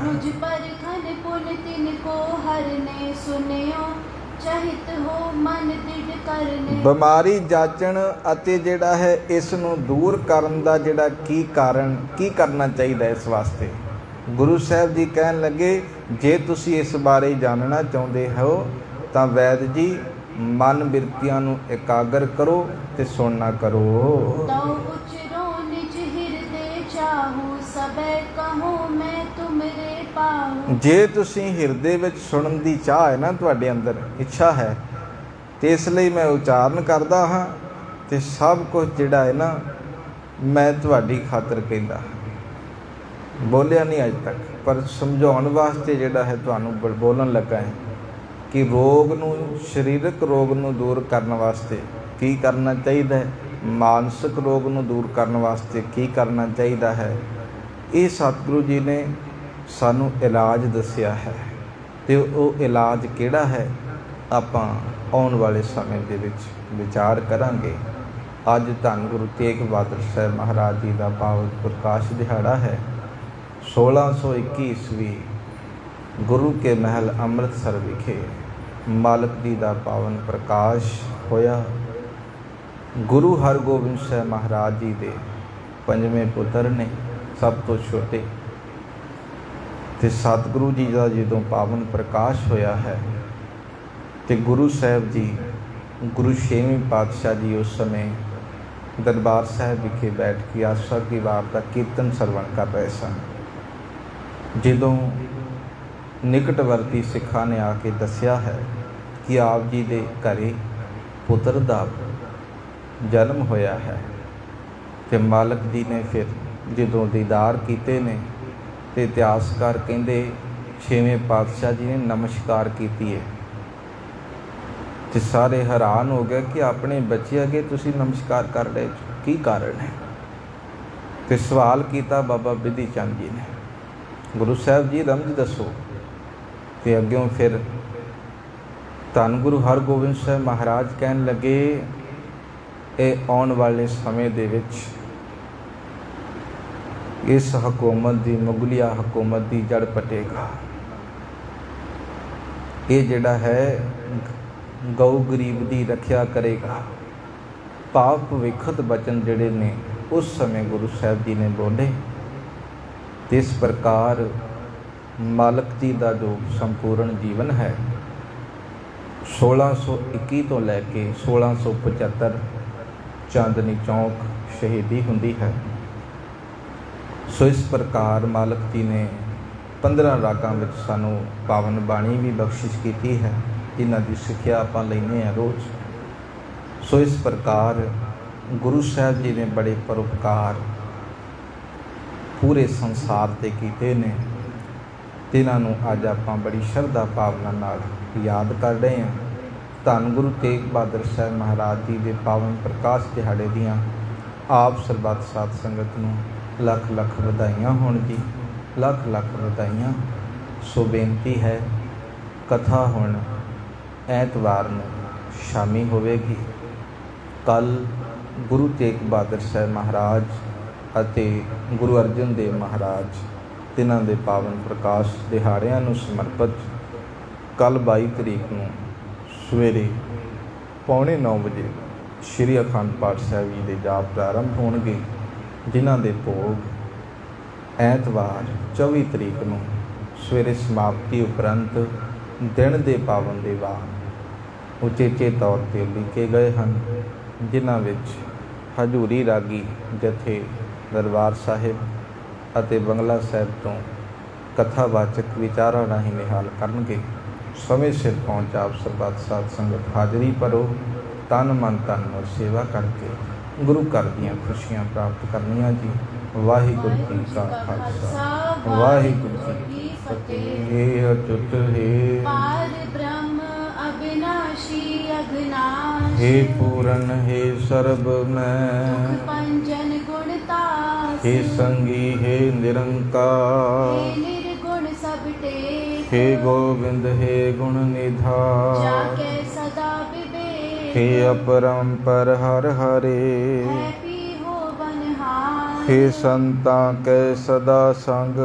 रुज पर खन पुन तिन को हरने सुनियो चहित हो मन दृढ़ करने। ਬਿਮਾਰੀ ਜਾਚਣ ਅਤੇ ਜਿਹੜਾ ਹੈ ਇਸ ਨੂੰ ਦੂਰ ਕਰਨ ਦਾ ਜਿਹੜਾ ਕੀ ਕਰਨਾ ਚਾਹੀਦਾ ਇਸ ਵਾਸਤੇ? ਗੁਰੂ ਸਾਹਿਬ ਜੀ ਕਹਿਣ ਲੱਗੇ ਜੇ ਤੁਸੀਂ ਇਸ ਬਾਰੇ ਜਾਣਨਾ ਚਾਹੁੰਦੇ ਹੋ ਤਾਂ ਵੈਦ ਜੀ ਮਨ ਬਿਰਤੀਆਂ ਨੂੰ ਇਕਾਗਰ ਕਰੋ ਤੇ ਸੁਣਨਾ ਕਰੋ। तौ उचरो निज हृदय चाहू सबे कहो मैं तुमरे पाहू। ਜੇ ਤੁਸੀਂ ਹਿਰਦੇ ਵਿੱਚ ਸੁਣਨ ਦੀ ਚਾਹ ਹੈ ਨਾ, ਤੁਹਾਡੇ ਅੰਦਰ ਇੱਛਾ ਹੈ, ਤੇ ਇਸ ਲਈ ਮੈਂ ਉਚਾਰਨ ਕਰਦਾ ਹਾਂ ਤੇ ਸਭ ਕੁਝ ਜਿਹੜਾ ਹੈ ਨਾ ਮੈਂ ਤੁਹਾਡੀ ਖਾਤਰ ਕਹਿੰਦਾ। ਬੋਲਿਆ ਨਹੀਂ ਅੱਜ ਤੱਕ, ਪਰ ਸਮਝਾਉਣ ਵਾਸਤੇ ਜਿਹੜਾ ਹੈ ਤੁਹਾਨੂੰ ਬੋਲਣ ਲੱਗਾ ਹੈ ਕਿ ਰੋਗ ਨੂੰ, ਸਰੀਰਕ ਰੋਗ ਨੂੰ ਦੂਰ ਕਰਨ ਵਾਸਤੇ ਕੀ ਕਰਨਾ ਚਾਹੀਦਾ ਹੈ, ਮਾਨਸਿਕ ਰੋਗ ਨੂੰ ਦੂਰ ਕਰਨ ਵਾਸਤੇ ਕੀ ਕਰਨਾ ਚਾਹੀਦਾ ਹੈ। ਇਹ ਸਤਿਗੁਰੂ ਜੀ ਨੇ ਸਾਨੂੰ ਇਲਾਜ ਦੱਸਿਆ ਹੈ ਤੇ ਉਹ ਇਲਾਜ ਕਿਹੜਾ ਹੈ ਆਪਾਂ ਆਉਣ ਵਾਲੇ ਸਮੇਂ ਦੇ ਵਿੱਚ ਵਿਚਾਰ ਕਰਾਂਗੇ। ਅੱਜ ਧੰਨ ਗੁਰੂ ਤੇਗ ਬਹਾਦਰ ਸਾਹਿਬ ਮਹਾਰਾਜ ਜੀ ਦਾ ਪਾਵਨ ਪ੍ਰਕਾਸ਼ ਦਿਹਾੜਾ ਹੈ। 1621 ਈਸਵੀ ਗੁਰੂ ਕੇ ਮਹਿਲ ਅੰਮ੍ਰਿਤਸਰ ਵਿਖੇ ਮਾਲਕ ਜੀ ਦਾ ਪਾਵਨ ਪ੍ਰਕਾਸ਼ ਹੋਇਆ। ਗੁਰੂ ਹਰਗੋਬਿੰਦ ਸਾਹਿਬ ਮਹਾਰਾਜ ਜੀ ਦੇ ਪੰਜਵੇਂ ਪੁੱਤਰ ਨੇ, ਸਭ ਤੋਂ ਛੋਟੇ, ਤੇ ਸਤਿਗੁਰੂ ਜੀ ਦਾ ਜਦੋਂ ਪਾਵਨ ਪ੍ਰਕਾਸ਼ ਹੋਇਆ ਹੈ ਤੇ ਗੁਰੂ ਸਾਹਿਬ ਜੀ, ਗੁਰੂ ਛੇਵੀਂ ਪਾਤਸ਼ਾਹ ਜੀ ਉਸ ਸਮੇਂ ਦਰਬਾਰ ਸਾਹਿਬ ਵਿਖੇ ਬੈਠ ਕੇ ਆਸਾ ਕੀ ਵਾਰ ਦਾ ਕੀਰਤਨ ਸਰਵਣ ਕਰ ਰਹੇ ਸਨ। ਜਦੋਂ ਨਿਕਟਵਰਤੀ ਸਿੱਖਾਂ ਨੇ ਆ ਕੇ ਦੱਸਿਆ ਹੈ ਕਿ ਆਪ ਜੀ ਦੇ ਘਰੇ ਪੁੱਤਰ ਦਾ ਜਨਮ ਹੋਇਆ ਹੈ ਤੇ ਮਾਲਕ ਜੀ ਨੇ ਫਿਰ ਜਦੋਂ ਦੀਦਾਰ ਕੀਤੇ ਨੇ ਤੇ ਇਤਿਹਾਸਕਾਰ ਕਹਿੰਦੇ ਛੇਵੇਂ ਪਾਤਸ਼ਾਹ ਜੀ ਨੇ ਨਮਸਕਾਰ ਕੀਤੀ ਹੈ ਤੇ ਸਾਰੇ ਹੈਰਾਨ ਹੋ ਗਏ ਕਿ ਆਪਣੇ ਬੱਚੇ ਅੱਗੇ ਤੁਸੀਂ ਨਮਸਕਾਰ ਕਰ ਰਹੇ ਹੋ, ਕੀ ਕਾਰਨ ਹੈ? ਤੇ ਸਵਾਲ ਕੀਤਾ ਬਾਬਾ ਬਿਧੀ ਚੰਦ ਜੀ ਨੇ, ਗੁਰੂ ਸਾਹਿਬ ਜੀ ਰਮਜ ਦੱਸੋ। ਤੇ ਅੱਗਿਓਂ ਫਿਰ ਧੰਨ ਗੁਰੂ ਹਰਗੋਬਿੰਦ ਸਾਹਿਬ ਮਹਾਰਾਜ ਕਹਿਣ ਲੱਗੇ ਇਹ ਆਉਣ ਵਾਲੇ ਸਮੇਂ ਦੇ ਵਿੱਚ ਇਸ ਹਕੂਮਤ ਦੀ, ਮੁਗਲਿਆ ਹਕੂਮਤ ਦੀ ਜੜ ਪਟੇਗਾ। ਇਹ ਜਿਹੜਾ ਹੈ ਗਊ ਗਰੀਬ ਦੀ ਰੱਖਿਆ ਕਰੇਗਾ। ਪਾਪ ਭਵਿੱਖਤ ਬਚਨ ਜਿਹੜੇ ਨੇ ਉਸ ਸਮੇਂ ਗੁਰੂ ਸਾਹਿਬ ਜੀ ਨੇ ਬੋਲੇ। ਤੇ ਇਸ ਪ੍ਰਕਾਰ ਮਾਲਕ ਜੀ ਦਾ ਜੋ ਸੰਪੂਰਨ ਜੀਵਨ ਹੈ 1621 ਤੋਂ ਲੈ ਕੇ 1675 ਚਾਂਦਨੀ ਚੌਂਕ ਸ਼ਹੀਦੀ ਹੁੰਦੀ ਹੈ। ਸੋ ਇਸ ਪ੍ਰਕਾਰ ਮਾਲਕ ਜੀ ਨੇ 15 ਰਾਗਾਂ ਵਿੱਚ ਸਾਨੂੰ ਪਾਵਨ ਬਾਣੀ ਵੀ ਬਖਸ਼ਿਸ਼ ਕੀਤੀ ਹੈ, ਜਿਨ੍ਹਾਂ ਦੀ ਸਿੱਖਿਆ ਆਪਾਂ ਲੈਂਦੇ ਹਾਂ ਰੋਜ਼। ਸੋ ਇਸ ਪ੍ਰਕਾਰ ਗੁਰੂ ਸਾਹਿਬ ਜੀ ਨੇ ਬੜੇ ਪਰਉਪਕਾਰ ਪੂਰੇ ਸੰਸਾਰ 'ਤੇ ਕੀਤੇ ਨੇ, ਜਿਨ੍ਹਾਂ ਨੂੰ ਅੱਜ ਆਪਾਂ ਬੜੀ ਸ਼ਰਧਾ ਭਾਵਨਾ ਨਾਲ ਯਾਦ ਕਰ ਰਹੇ ਹਾਂ। ਧੰਨ ਗੁਰੂ ਤੇਗ ਬਹਾਦਰ ਸਾਹਿਬ ਮਹਾਰਾਜ ਜੀ ਦੇ ਪਾਵਨ ਪ੍ਰਕਾਸ਼ ਦਿਹਾੜੇ ਦੀਆਂ ਆਪ ਸਰਬੱਤ ਸਾਧ ਸੰਗਤ ਨੂੰ ਲੱਖ ਲੱਖ ਵਧਾਈਆਂ ਹੋਣ ਜੀ, ਲੱਖ ਲੱਖ ਵਧਾਈਆਂ। ਸੋ ਬੇਨਤੀ ਹੈ, ਕਥਾ ਹੁਣ ਐਤਵਾਰ ਨੂੰ ਸ਼ਾਮੀ ਹੋਵੇਗੀ। ਕੱਲ੍ਹ ਗੁਰੂ ਤੇਗ ਬਹਾਦਰ ਸਾਹਿਬ ਮਹਾਰਾਜ ਅਤੇ ਗੁਰੂ ਅਰਜਨ ਦੇਵ ਮਹਾਰਾਜ ਤਿੰਨਾਂ ਦੇ ਪਾਵਨ ਪ੍ਰਕਾਸ਼ ਦਿਹਾੜਿਆਂ ਨੂੰ ਸਮਰਪਿਤ ਕੱਲ੍ਹ 22 ਤਰੀਕ ਨੂੰ ਸਵੇਰੇ 8:45 ਵਜੇ ਸ਼੍ਰੀ ਅਖੰਡ ਪਾਠ ਸਾਹਿਬ ਜੀ ਦੇ ਜਾਪ ਪ੍ਰਾਰੰਭ ਹੋਣਗੇ, ਜਿਨ੍ਹਾਂ ਦੇ ਭੋਗ ਐਤਵਾਰ 24 ਤਰੀਕ ਨੂੰ ਸਵੇਰੇ ਸਮਾਪਤੀ ਉਪਰੰਤ ਦਿਨ ਦੇ ਪਾਵਨ ਦੇ ਬਾਅਦ ਉਚੇਚੇ ਤੌਰ 'ਤੇ ਲਿਖੇ ਗਏ ਹਨ, ਜਿਨ੍ਹਾਂ ਵਿੱਚ ਹਜ਼ੂਰੀ ਰਾਗੀ ਜਥੇ ਦਰਬਾਰ ਸਾਹਿਬ ਅਤੇ ਬੰਗਲਾ ਸਾਹਿਬ ਤੋਂ ਕਥਾਵਾਚਕ ਵਿਚਾਰਾਂ ਰਾਹੀਂ ਨਿਹਾਲ ਕਰਨਗੇ। ਸਮੇਂ ਸਿਰ ਪਹੁੰਚ ਆਪ ਸਰਬੱਤ ਸਾਧ ਸੰਗਤ ਹਾਜ਼ਰੀ ਭਰੋ। ਤਨ ਮਨ ਧਨ ਨਾਲ ਸੇਵਾ ਕਰਕੇ ਗੁਰੂ ਘਰ ਦੀਆਂ ਖੁਸ਼ੀਆਂ ਪ੍ਰਾਪਤ ਕਰਨੀਆਂ ਜੀ। ਵਾਹਿਗੁਰੂ ਜੀ ਕਾ ਖਾਲਸਾ, ਵਾਹਿਗੁਰੂ ਜੀ ਕੀ ਫਤਿਹ। ਹੇ ਅਚੁੱਤ ਹੈ ਪਾਰ ਬ੍ਰਹਮ ਅਬਿਨਾਸ਼ੀ ਅਗਨਾਸ਼ੀ, ਹੇ ਪੂਰਨ ਹੈ ਸਰਬ ਮੈਂ, ਦੁਖ ਪੰਜਨ ਗੁਣ ਤਾਸ, ਹੇ ਸੰਗੀ ਹੈ ਨਿਰੰਕਾਰ, ਹੇ ਨਿਰਗੁਣ ਸਭ ਟੇਕ, ਹੇ ਗੋਬਿੰਦ ਹੈ ਗੁਣ ਨਿਧਾਨ, ਜਾ ਕੇ ਸਦਾ ਵਿਵੇਕ, ਹੇ ਅਪਰੰਪਰ ਹਰ ਹਰੇ, ਹੈ ਪੀ ਹੋਵਨਹਾਰ, ਹੇ ਸੰਤਾਂ ਕੈ ਸਦਾ ਸੰਗ,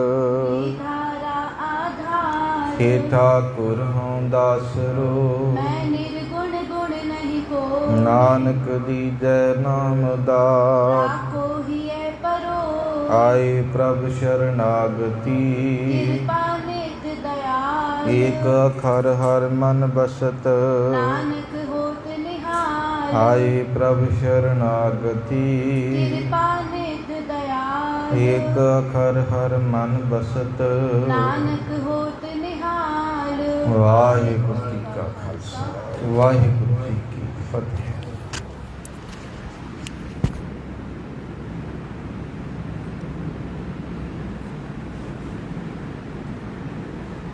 ਧਾਰਾ ਆਧਾਰ, ਹੇ ਠਾਕੁਰ ਹਉ ਦਾਸਰੋ, ਮੈਂ ਨਿਰਗੁਣ ਗੁਣ ਨਹੀਂ ਕੋ, ਨਾਨਕ ਦੀਜੈ ਨਾਮ ਦਾਤ, ਆਖੋ ਹੀਏ ਪਰੋ, ਆਏ ਪ੍ਰਭ ਸ਼ਰਨਾਗਤੀ, ਕਿਰਪਾ ਨਿਤ ਦਇਆਲ, ਏਕ ਅਖਰ ਹਰ ਮਨ ਬਸਤ, ਨਾਨਕ ਹੋਤ ਨਿਹਾਲ, ਆਏ ਪ੍ਰਭ ਸ਼ਰਨਾਗਤੀ, ਕਿਰਪਾ ਨਿਤ ਦਇਆਲ, ਏਕ ਅਖਰ ਹਰ ਮਨ ਬਸਤ। ਨਾਨਕ ਹੋਤ ਨਿਹਾਲ। ਵਾਹਿਗੁਰੂ ਜੀ ਕਾ ਖਾਲਸਾ, ਵਾਹਿਗੁਰੂ ਜੀ ਕੀ ਫਤਿਹ।